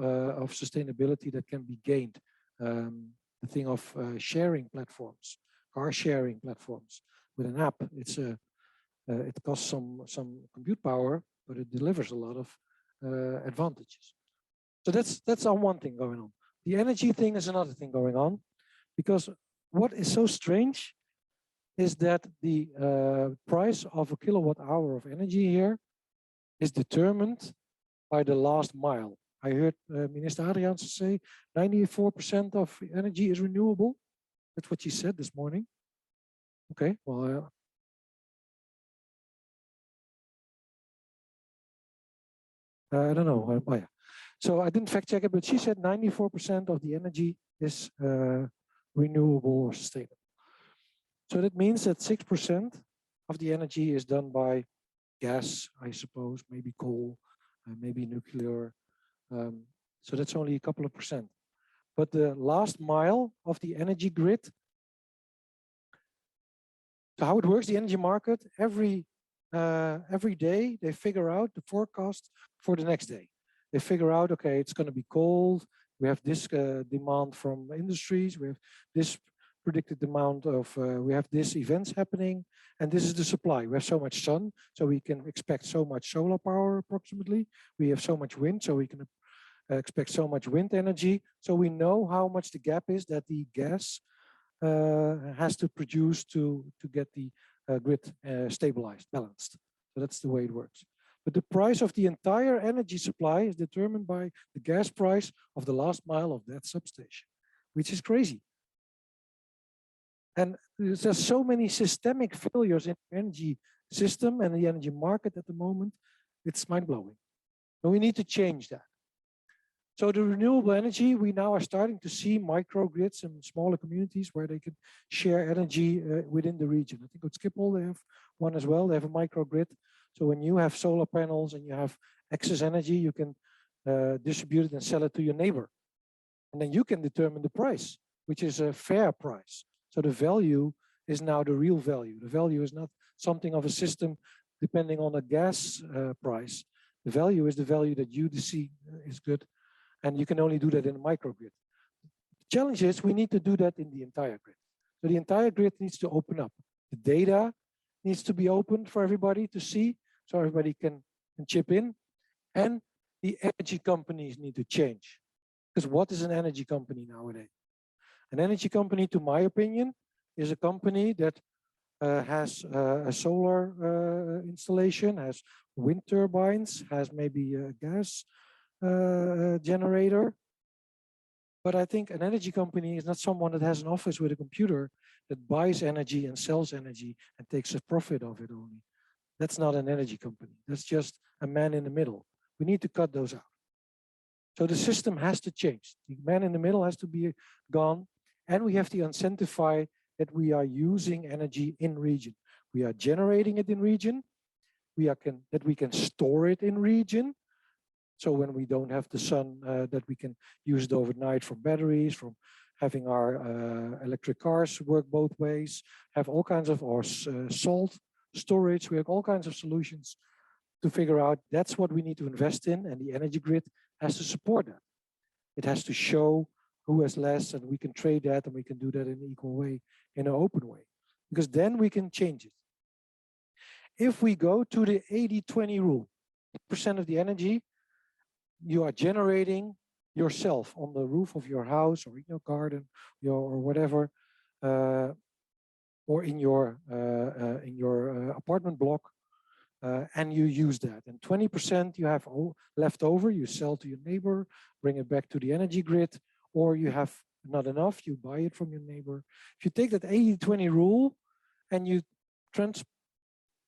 sustainability that can be gained. The thing of sharing platforms, car sharing platforms with an app. It costs some compute power, but it delivers a lot of advantages. So that's on one thing going on. The energy thing is another thing going on, because what is so strange is that the price of a kilowatt hour of energy here is determined by the last mile. I heard Minister Adriaanse say 94% of energy is renewable. That's what she said this morning. Okay, well, I don't know. Oh, yeah. So I didn't fact check it, but she said 94% of the energy is renewable or sustainable. So that means that 6% of the energy is done by gas, I suppose, maybe coal, maybe nuclear. So that's only a couple of percent. But the last mile of the energy grid, so how it works, the energy market, every day they figure out the forecast for the next day. They figure out, okay, it's going to be cold. We have this demand from industries. We have this predicted amount of, we have this events happening, and this is the supply. We have so much sun, so we can expect so much solar power approximately. We have so much wind, so we can expect so much wind energy. So we know how much the gap is that the gas has to produce to get the grid stabilized, balanced. So that's the way it works. But the price of the entire energy supply is determined by the gas price of the last mile of that substation, which is crazy. And there's so many systemic failures in the energy system and the energy market at the moment. It's mind-blowing. And we need to change that. So the renewable energy, we now are starting to see microgrids and smaller communities where they can share energy within the region. I think at Schiphol, they have one as well. They have a microgrid. So when you have solar panels and you have excess energy, you can distribute it and sell it to your neighbor. And then you can determine the price, which is a fair price. So the value is now the real value. The value is not something of a system depending on a gas price. The value is the value that you see is good. And you can only do that in a microgrid. The challenge is we need to do that in the entire grid. So the entire grid needs to open up. The data needs to be opened for everybody to see, so everybody can chip in. And the energy companies need to change. Because what is an energy company nowadays? An energy company, to my opinion, is a company that has a solar installation, has wind turbines, has maybe a gas generator. But I think an energy company is not someone that has an office with a computer that buys energy and sells energy and takes a profit of it only. That's not an energy company. That's just a man in the middle. We need to cut those out. So the system has to change. The man in the middle has to be gone. And we have to incentivize that we are using energy in region. We are generating it in region. That we can store it in region. So when we don't have the sun, that we can use it overnight from batteries, from having our electric cars work both ways, have all kinds of, or salt storage. We have all kinds of solutions to figure out that's what we need to invest in, and the energy grid has to support that. It has to show who has less, and we can trade that, and we can do that in an equal way, in an open way, because then we can change it. If we go to the 80-20 rule, 80% of the energy you are generating yourself on the roof of your house or in your garden, or whatever, or in your apartment block, and you use that. And 20% you have left over, you sell to your neighbor, bring it back to the energy grid, or you have not enough, you buy it from your neighbor. If you take that 80-20 rule and you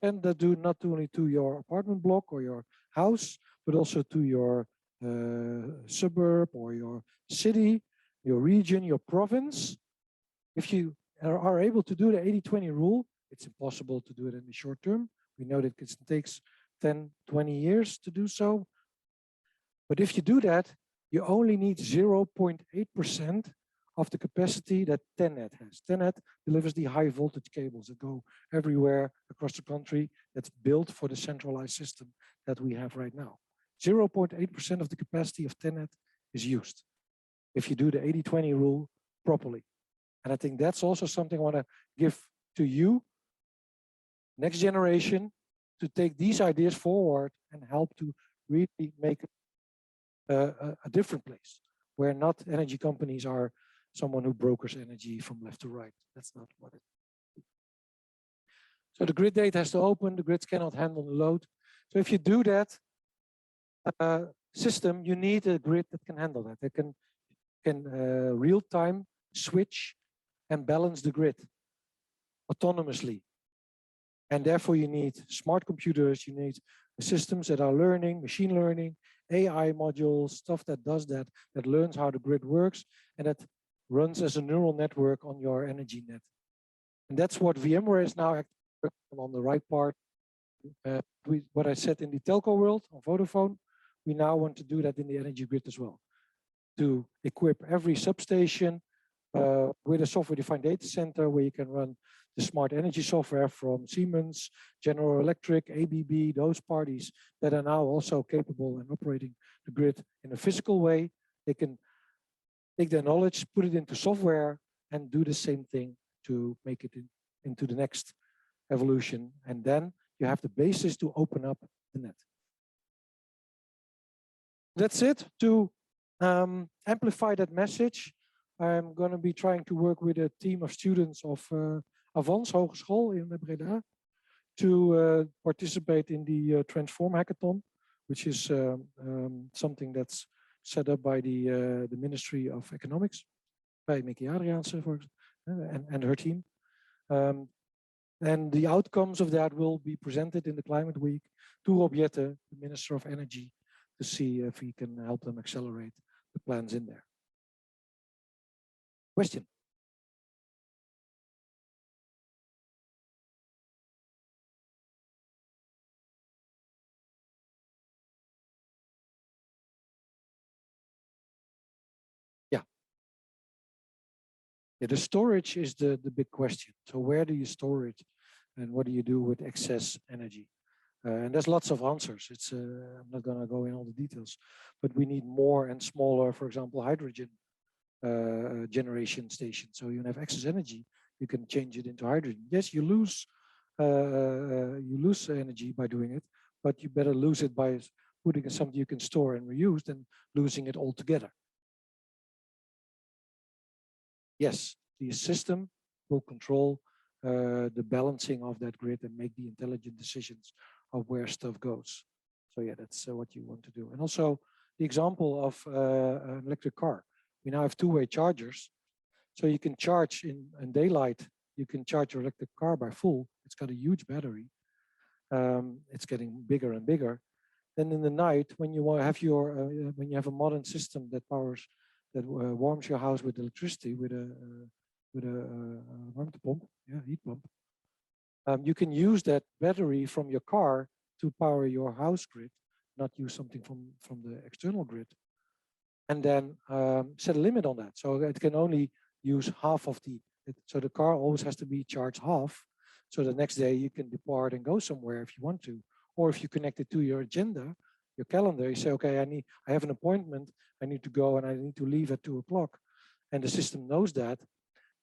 and that do not only to your apartment block or your house, but also to your suburb or your city, your region, your province. If you are able to do the 80-20 rule, it's impossible to do it in the short term. We know that it takes 10, 20 years to do so. But if you do that, you only need 0.8% of the capacity that TenNet has. TenNet delivers the high voltage cables that go everywhere across the country, that's built for the centralized system that we have right now. 0.8% of the capacity of TenNet is used if you do the 80-20 rule properly. And I think that's also something I want to give to you, next generation, to take these ideas forward and help to really make a different place where not energy companies are someone who brokers energy from left to right. That's not what it is. So the grid data has to open, the grids cannot handle the load. So if you do that system, you need a grid that can handle that. That can real-time switch and balance the grid autonomously. And therefore you need smart computers, you need systems that are learning, machine learning, AI modules, stuff that does that, that learns how the grid works, and that runs as a neural network on your energy net. And that's what VMware is now on the right part. What I said in the telco world on Vodafone, we now want to do that in the energy grid as well. To equip every substation with a software-defined data center where you can run the smart energy software from Siemens, General Electric, ABB, those parties that are now also capable and operating the grid in a physical way. They can take their knowledge, put it into software, and do the same thing to make it into the next evolution. And then you have the basis to open up the net. That's it. To amplify that message, I'm going to be trying to work with a team of students of Avans Hogeschool in Breda to participate in the Transform Hackathon, which is something that's set up by the Ministry of Economics, by Mickey Adriaanse and her team. And the outcomes of that will be presented in the Climate Week to Rob Jette, the Minister of Energy, to see if we can help them accelerate the plans in there. Question? Yeah, the storage is the big question. So where do you store it, and what do you do with excess energy? And there's lots of answers. It's I'm not going to go in all the details, but we need more and smaller, for example, hydrogen generation stations. So you have excess energy, you can change it into hydrogen. Yes, you lose energy by doing it, but you better lose it by putting in something you can store and reuse than losing it altogether. Yes, the system will control the balancing of that grid and make the intelligent decisions of where stuff goes. So yeah, that's what you want to do. And also the example of an electric car. We now have two-way chargers. So you can charge in daylight, you can charge your electric car by full. It's got a huge battery. It's getting bigger and bigger. Then in the night, when you have your when you have a modern system that warms your house with electricity with a warmte pump, yeah, heat pump. You can use that battery from your car to power your house grid, not use something from the external grid, and then set a limit on that. So it can only use half of so the car always has to be charged half. So the next day you can depart and go somewhere if you want to, or if you connect it to your agenda, your calendar, you say, okay, I have an appointment, I need to go and I need to leave at 2 o'clock, and the system knows that,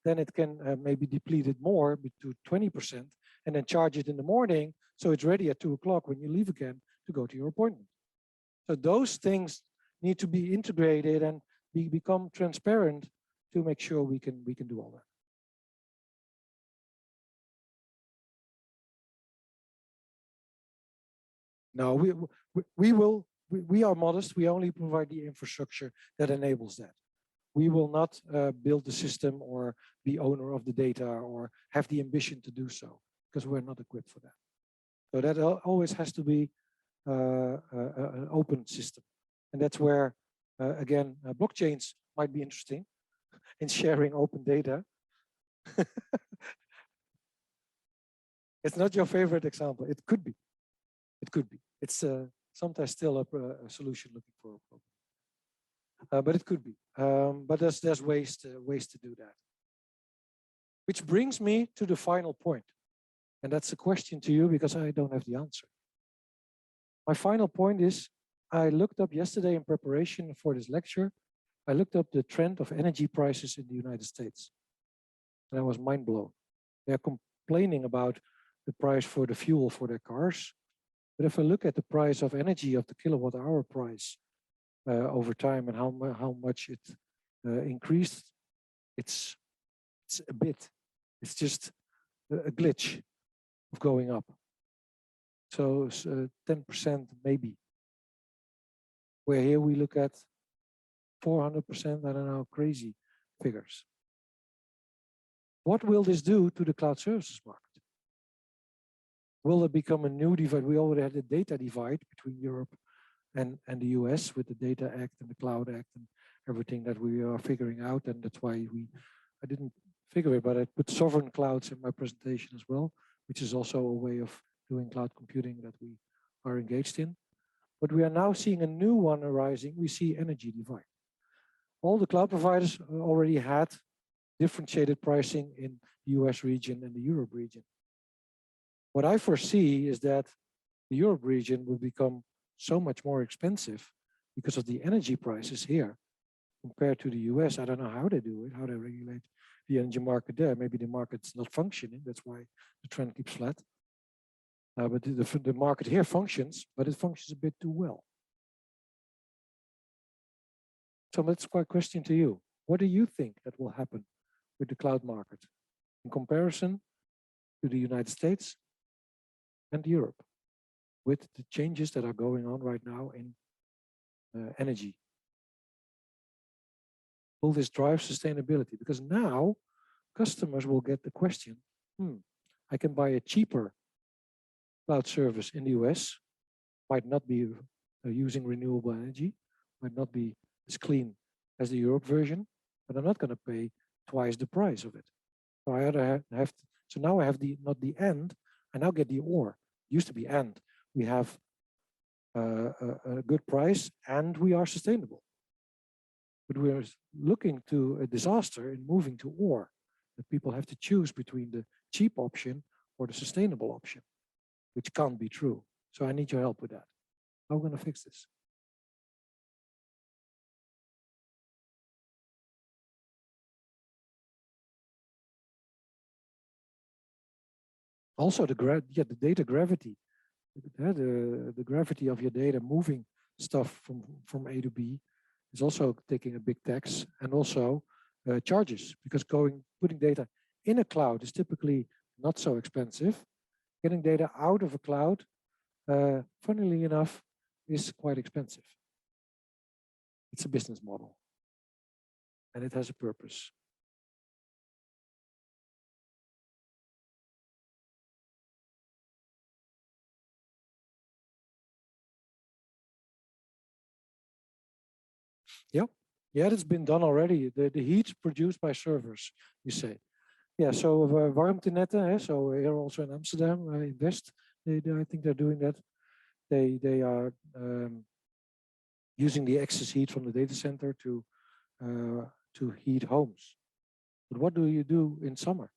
then it can maybe deplete it more to 20% and then charge it in the morning so it's ready at 2 o'clock when you leave again to go to your appointment. So those things need to be integrated and become transparent to make sure we can do all that. No, we are modest. We only provide the infrastructure that enables that. We will not build the system or be owner of the data or have the ambition to do so, because we're not equipped for that. So that always has to be an open system. And that's where, again, blockchains might be interesting in sharing open data. It's not your favorite example. It could be. It could be. It's sometimes still a solution looking for a problem. But it could be. But there's ways to do that. Which brings me to the final point. And that's a question to you because I don't have the answer. My final point is, I looked up yesterday in preparation for this lecture, I looked up the trend of energy prices in the United States. And I was mind blown. They're complaining about the price for the fuel for their cars. But if I look at the price of energy of the kilowatt hour price over time and how much it increased, it's a bit. It's just a glitch of going up. So 10% maybe. Where here we look at 400%, I don't know, crazy figures. What will this do to the cloud services market? Will it become a new divide? We already had a data divide between Europe and the US with the Data Act and the Cloud Act and everything that we are figuring out. And that's why I didn't figure it, but I put sovereign clouds in my presentation as well, which is also a way of doing cloud computing that we are engaged in. But we are now seeing a new one arising. We see energy divide. All the cloud providers already had differentiated pricing in the US region and the Europe region. What I foresee is that the Europe region will become so much more expensive because of the energy prices here compared to the US. I don't know how they do it, how they regulate the energy market there. Maybe the market's not functioning. That's why the trend keeps flat. But the market here functions, but it functions a bit too well. So that's quite a question to you. What do you think that will happen with the cloud market in comparison to the United States and Europe with the changes that are going on right now in energy? Will this drive sustainability? Because now customers will get the question, I can buy a cheaper cloud service in the US, might not be using renewable energy, might not be as clean as the Europe version, but I'm not going to pay twice the price of it. So I either have to, so now I have not the and, I now get the or. It used to be and. We have a good price and we are sustainable. But we are looking to a disaster in moving to or, that people have to choose between the cheap option or the sustainable option, which can't be true. So I need your help with that. How are we going to fix this? Also, the data gravity, the gravity of your data moving stuff from A to B is also taking a big tax, and also charges, because putting data in a cloud is typically not so expensive. Getting data out of a cloud, funnily enough, is quite expensive. It's a business model, and it has a purpose. Yeah, that's been done already. The heat produced by servers, you say. Yeah, so warmtenetten, so here also in Amsterdam, in West, I think they're doing that. They are using the excess heat from the data center to heat homes. But what do you do in summer?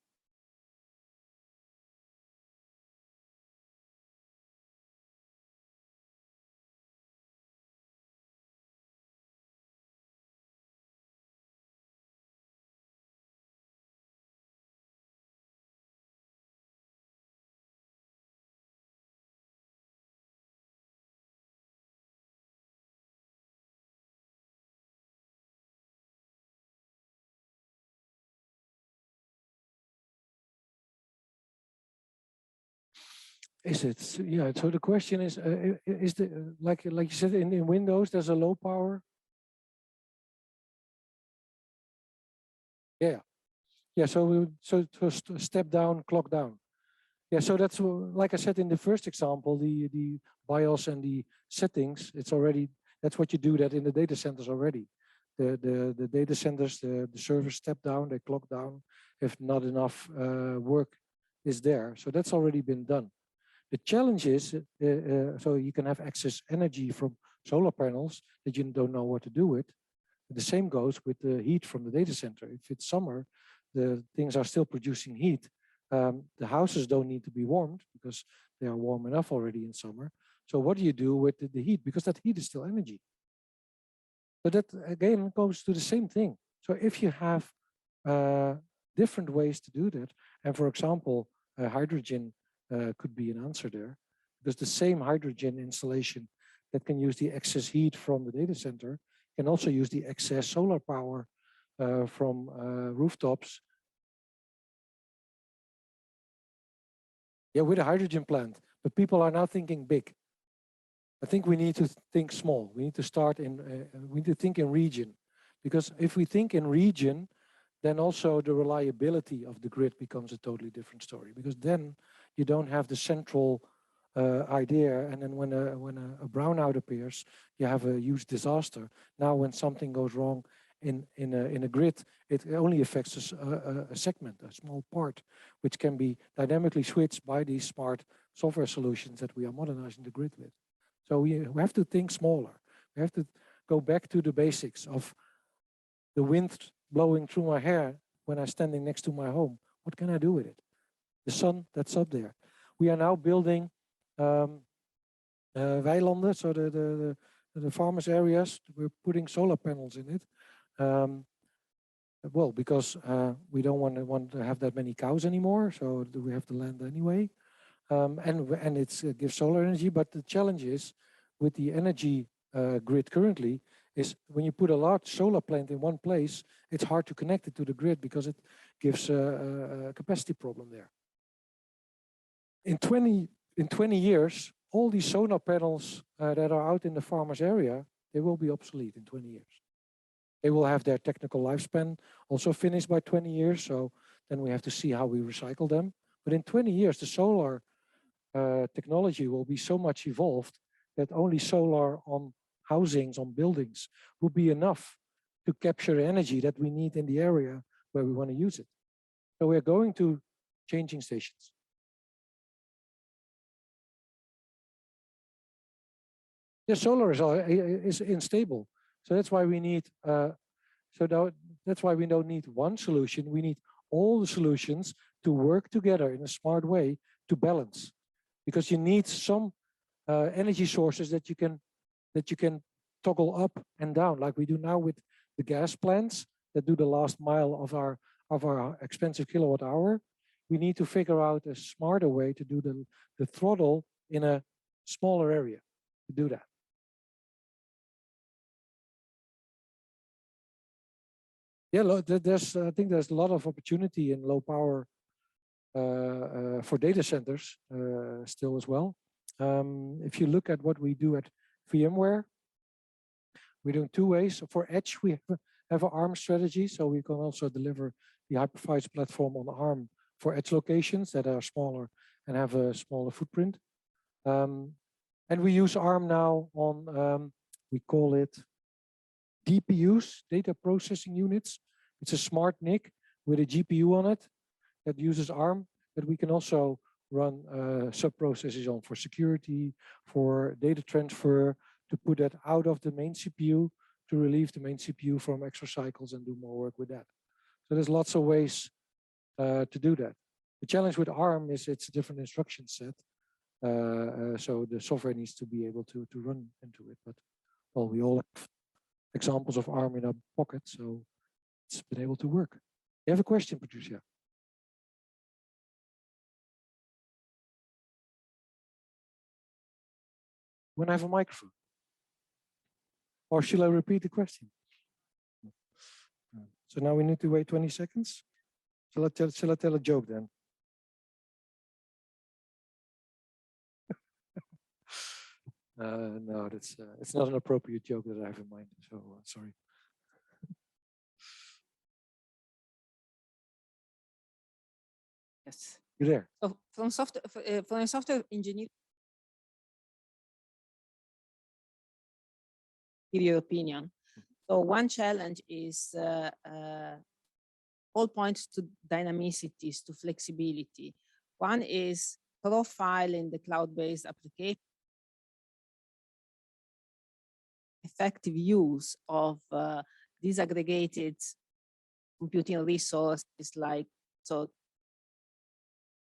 Is it? Yeah. So the question is the like you said in Windows, there's a low power. Yeah. Yeah. So step down, clock down. Yeah. So that's like I said in the first example, the BIOS and the settings. It's already, that's what you do that in the data centers already. The data centers, the servers step down, they clock down if not enough work is there. So that's already been done. The challenge is, so you can have excess energy from solar panels that you don't know what to do with. The same goes with the heat from the data center. If it's summer, the things are still producing heat. The houses don't need to be warmed because they are warm enough already in summer. So what do you do with the heat? Because that heat is still energy. So that again goes to the same thing. So if you have different ways to do that, and for example, hydrogen could be an answer there, because the same hydrogen installation that can use the excess heat from the data center can also use the excess solar power from rooftops. Yeah, with a hydrogen plant, but people are now thinking big. I think we need to think small. We need to start in, we need to think in region, because if we think in region, then also the reliability of the grid becomes a totally different story, because then you don't have the central idea, and then when a brownout appears, you have a huge disaster. Now when something goes wrong in a grid, it only affects a segment, a small part, which can be dynamically switched by these smart software solutions that we are modernizing the grid with. So we have to think smaller. We have to go back to the basics of the wind blowing through my hair when I'm standing next to my home. What can I do with it? The sun that's up there. We are now building weilanden, so the farmers' areas. We're putting solar panels in it. Well, because we don't want to have that many cows anymore, so we have the land anyway. And it gives solar energy, but the challenge is with the energy grid currently is when you put a large solar plant in one place, it's hard to connect it to the grid because it gives a capacity problem there. In 20 years, all these solar panels that are out in the farmer's area, they will be obsolete in 20 years. They will have their technical lifespan also finished by 20 years. So then we have to see how we recycle them. But in 20 years, the solar technology will be so much evolved that only solar on housings, on buildings, will be enough to capture energy that we need in the area where we want to use it. So we're going to changing stations. The solar is unstable. So that's why we need, that's why we don't need one solution. We need all the solutions to work together in a smart way to balance. Because you need some energy sources that you can toggle up and down, like we do now with the gas plants that do the last mile of our expensive kilowatt hour. We need to figure out a smarter way to do the throttle in a smaller area to do that. Yeah, I think there's a lot of opportunity in low power for data centers still as well. If you look at what we do at VMware, we're doing two ways. For Edge, we have an ARM strategy, so we can also deliver the hypervisor platform on ARM for Edge locations that are smaller and have a smaller footprint. And we use ARM now on, we call it DPUs, data processing units. It's a smart NIC with a GPU on it that uses ARM, but we can also run sub-processes on for security, for data transfer, to put that out of the main CPU, to relieve the main CPU from extra cycles and do more work with that. So there's lots of ways to do that. The challenge with ARM is it's a different instruction set. So the software needs to be able to run into it. But well, we all have examples of ARM in our pocket, so it's been able to work. You have a question, Patricia? When I have a microphone? Or shall I repeat the question? So now we need to wait 20 seconds. Shall I tell a joke then? No, that's it's not an appropriate joke that I have in mind. So sorry. Yes. You there? So from a software engineer, give your opinion. So one challenge is all points to dynamicities, to flexibility. One is profiling the cloud-based application, effective use of disaggregated computing resources, like so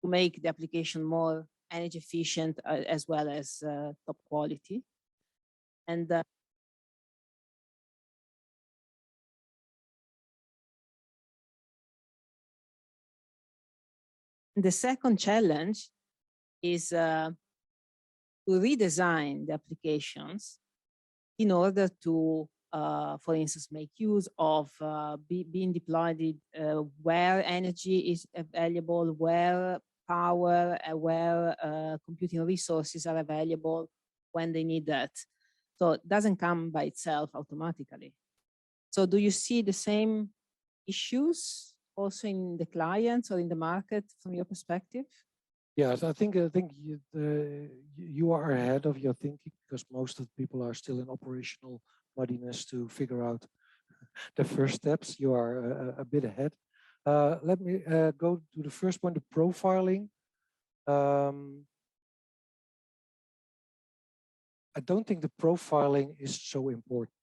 to make the application more energy efficient as well as top quality. And the second challenge is to redesign the applications in order to, for instance, make use of being deployed where energy is available, where power, where computing resources are available when they need that. So it doesn't come by itself automatically. So do you see the same issues also in the clients or in the market from your perspective? Yes, I think you are ahead of your thinking because most of the people are still in operational muddiness to figure out the first steps. You are a bit ahead. Let me go to the first point, the profiling. I don't think the profiling is so important.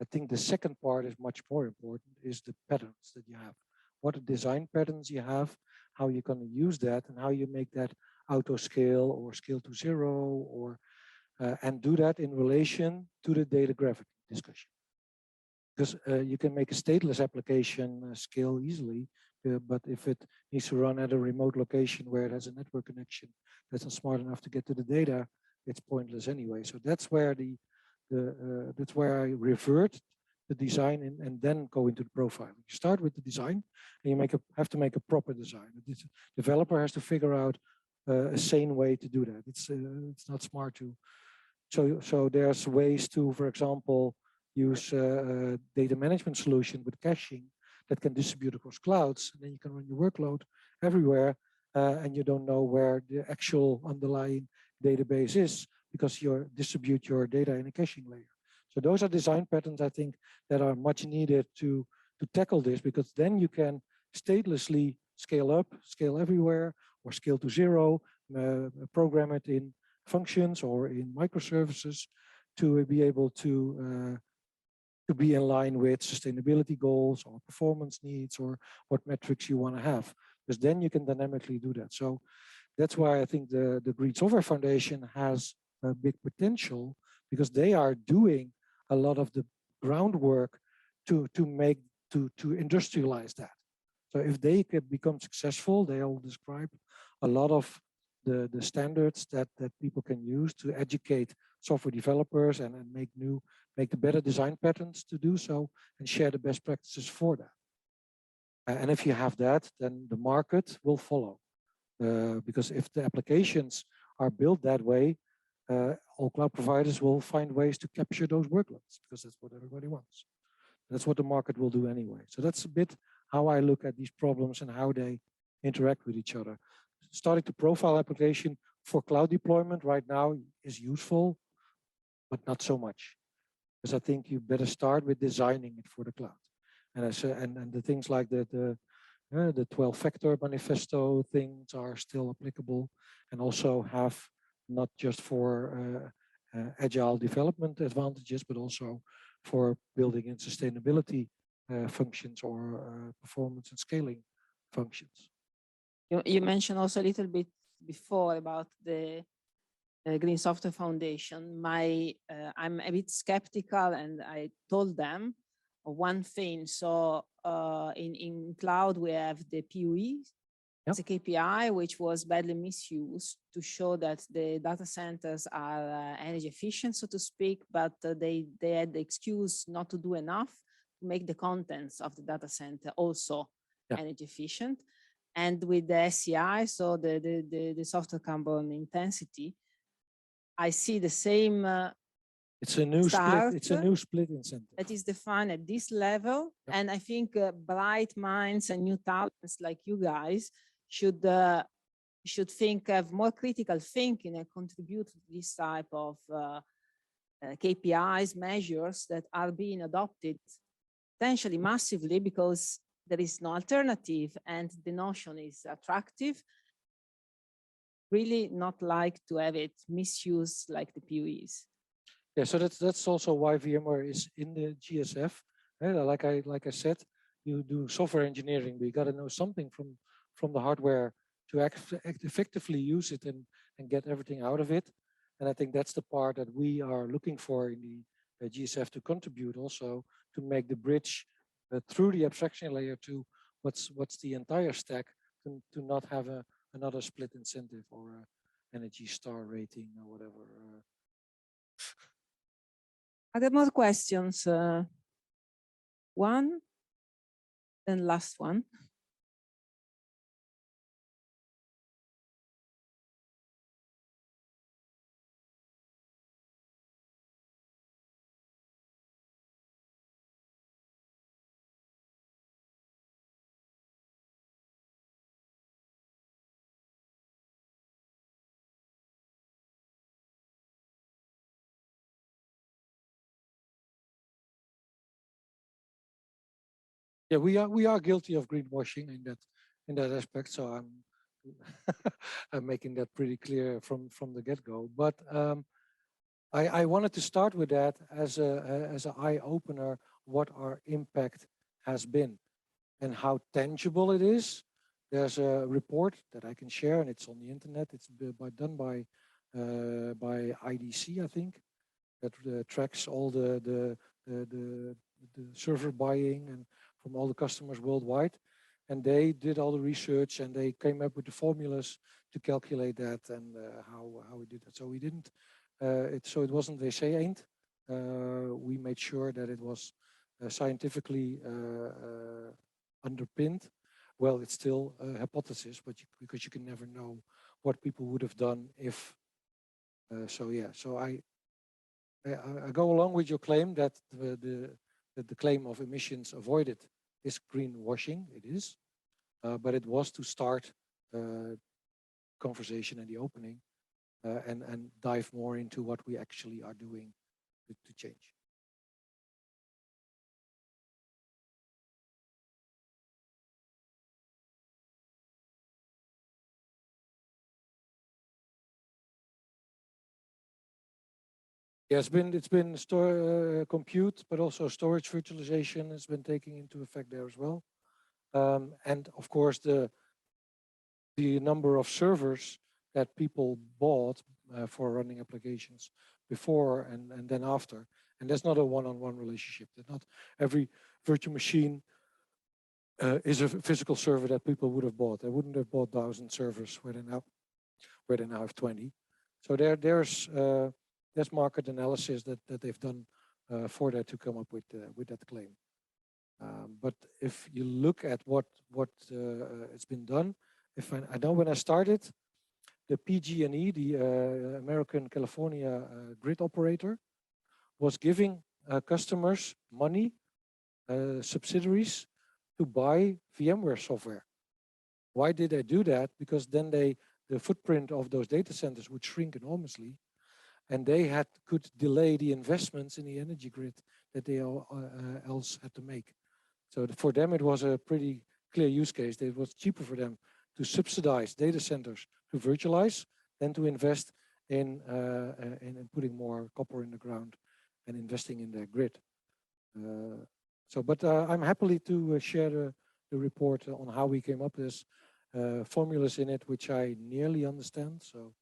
I think the second part is much more important, is the patterns that you have. What design patterns you have, how you're going to use that, and how you make that auto scale or scale to zero, or and do that in relation to the data gravity discussion. because you can make a stateless application scale easily, but if it needs to run at a remote location where it has a network connection that's not smart enough to get to the data, it's pointless anyway. So that's where that's where I revert the design and then go into the profiling. You start with the design, and you have to make a proper design. The developer has to figure out a sane way to do that. It's not smart to. So there's ways to, for example, use a data management solution with caching that can distribute across clouds, and then you can run your workload everywhere, and you don't know where the actual underlying database is because you distribute your data in a caching layer. So those are design patterns, I think, that are much needed to tackle this, because then you can statelessly scale up, scale everywhere, or scale to zero, program it in functions or in microservices to be able to be in line with sustainability goals or performance needs or what metrics you want to have, because then you can dynamically do that. So that's why I think the Green Software Foundation has a big potential, because they are doing a lot of the groundwork to industrialize that. So if they can become successful, they will describe a lot of the standards that people can use to educate software developers and make the better design patterns to do so, and share the best practices for that. And if you have that, then the market will follow. Because if the applications are built that way, all cloud providers will find ways to capture those workloads, because that's what everybody wants. That's what the market will do anyway. So that's a bit how I look at these problems and how they interact with each other. Starting to profile application for cloud deployment right now is useful, but not so much. Because I think you better start with designing it for the cloud. And the things like the 12-factor manifesto things are still applicable, and also have not just for agile development advantages, but also for building in sustainability functions or performance and scaling functions. You mentioned also a little bit before about the Green Software Foundation. I'm a bit skeptical, and I told them one thing. So in cloud, we have the PUE, it's a KPI, which was badly misused to show that the data centers are energy efficient, so to speak, but they had the excuse not to do enough to make the contents of the data center also energy efficient. And with the SCI, so the software carbon intensity, I see the same it's a new split. It's a new split incentive that is defined at this level. And I think bright minds and new talents like you guys should have more critical thinking and contribute to this type of KPIs, measures that are being adopted potentially massively, because there is no alternative and the notion is attractive. Really not like to have it misused like the PUEs. Yeah, so that's also why VMware is in the GSF. Like I said, you do software engineering, but you got to know something from the hardware to effectively use it and get everything out of it. And I think that's the part that we are looking for in the GSF to contribute also to make the bridge through the abstraction layer to what's the entire stack, to not have another split incentive or energy star rating or whatever. Are there more questions? One, then last one. Yeah, we are guilty of greenwashing in that aspect. So I'm making that pretty clear from the get-go. But I wanted to start with that as an eye opener, what our impact has been and how tangible it is. There's a report that I can share, and it's on the internet. It's done by IDC, I think, that tracks all the the server buying and from all the customers worldwide. And they did all the research and they came up with the formulas to calculate that and how we did that. So we didn't, so it wasn't they say ain't. We made sure that it was scientifically underpinned. Well, it's still a hypothesis, but because you can never know what people would have done if. So yeah, so I go along with your claim that the claim of emissions avoided is greenwashing. It is, but it was to start conversation and the opening and dive more into what we actually are doing to change. Yeah, it's been compute, but also storage virtualization has been taking into effect there as well. And of course, the number of servers that people bought for running applications before and then after. And that's not a one-on-one relationship. That not every virtual machine is a physical server that people would have bought. They wouldn't have bought 1,000 servers where they now have 20. So there's market analysis that they've done for that to come up with that claim. But if you look at what it's been done, if I know when I started, the PG&E, the American California grid operator, was giving customers money, subsidiaries, to buy VMware software. Why did they do that? Because then the footprint of those data centers would shrink enormously, and they could delay the investments in the energy grid that they else had to make. So for them, it was a pretty clear use case. It was cheaper for them to subsidize data centers to virtualize than to invest in putting more copper in the ground and investing in their grid. But I'm happy to share the report on how we came up with this formulas in it, which I nearly understand. So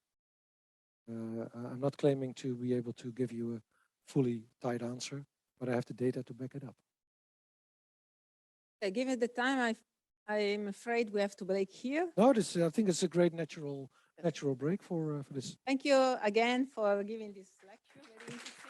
I'm not claiming to be able to give you a fully tight answer, but I have the data to back it up. Given the time, I'm afraid we have to break here. No, I think it's a great natural break for this. Thank you again for giving this lecture. Very interesting.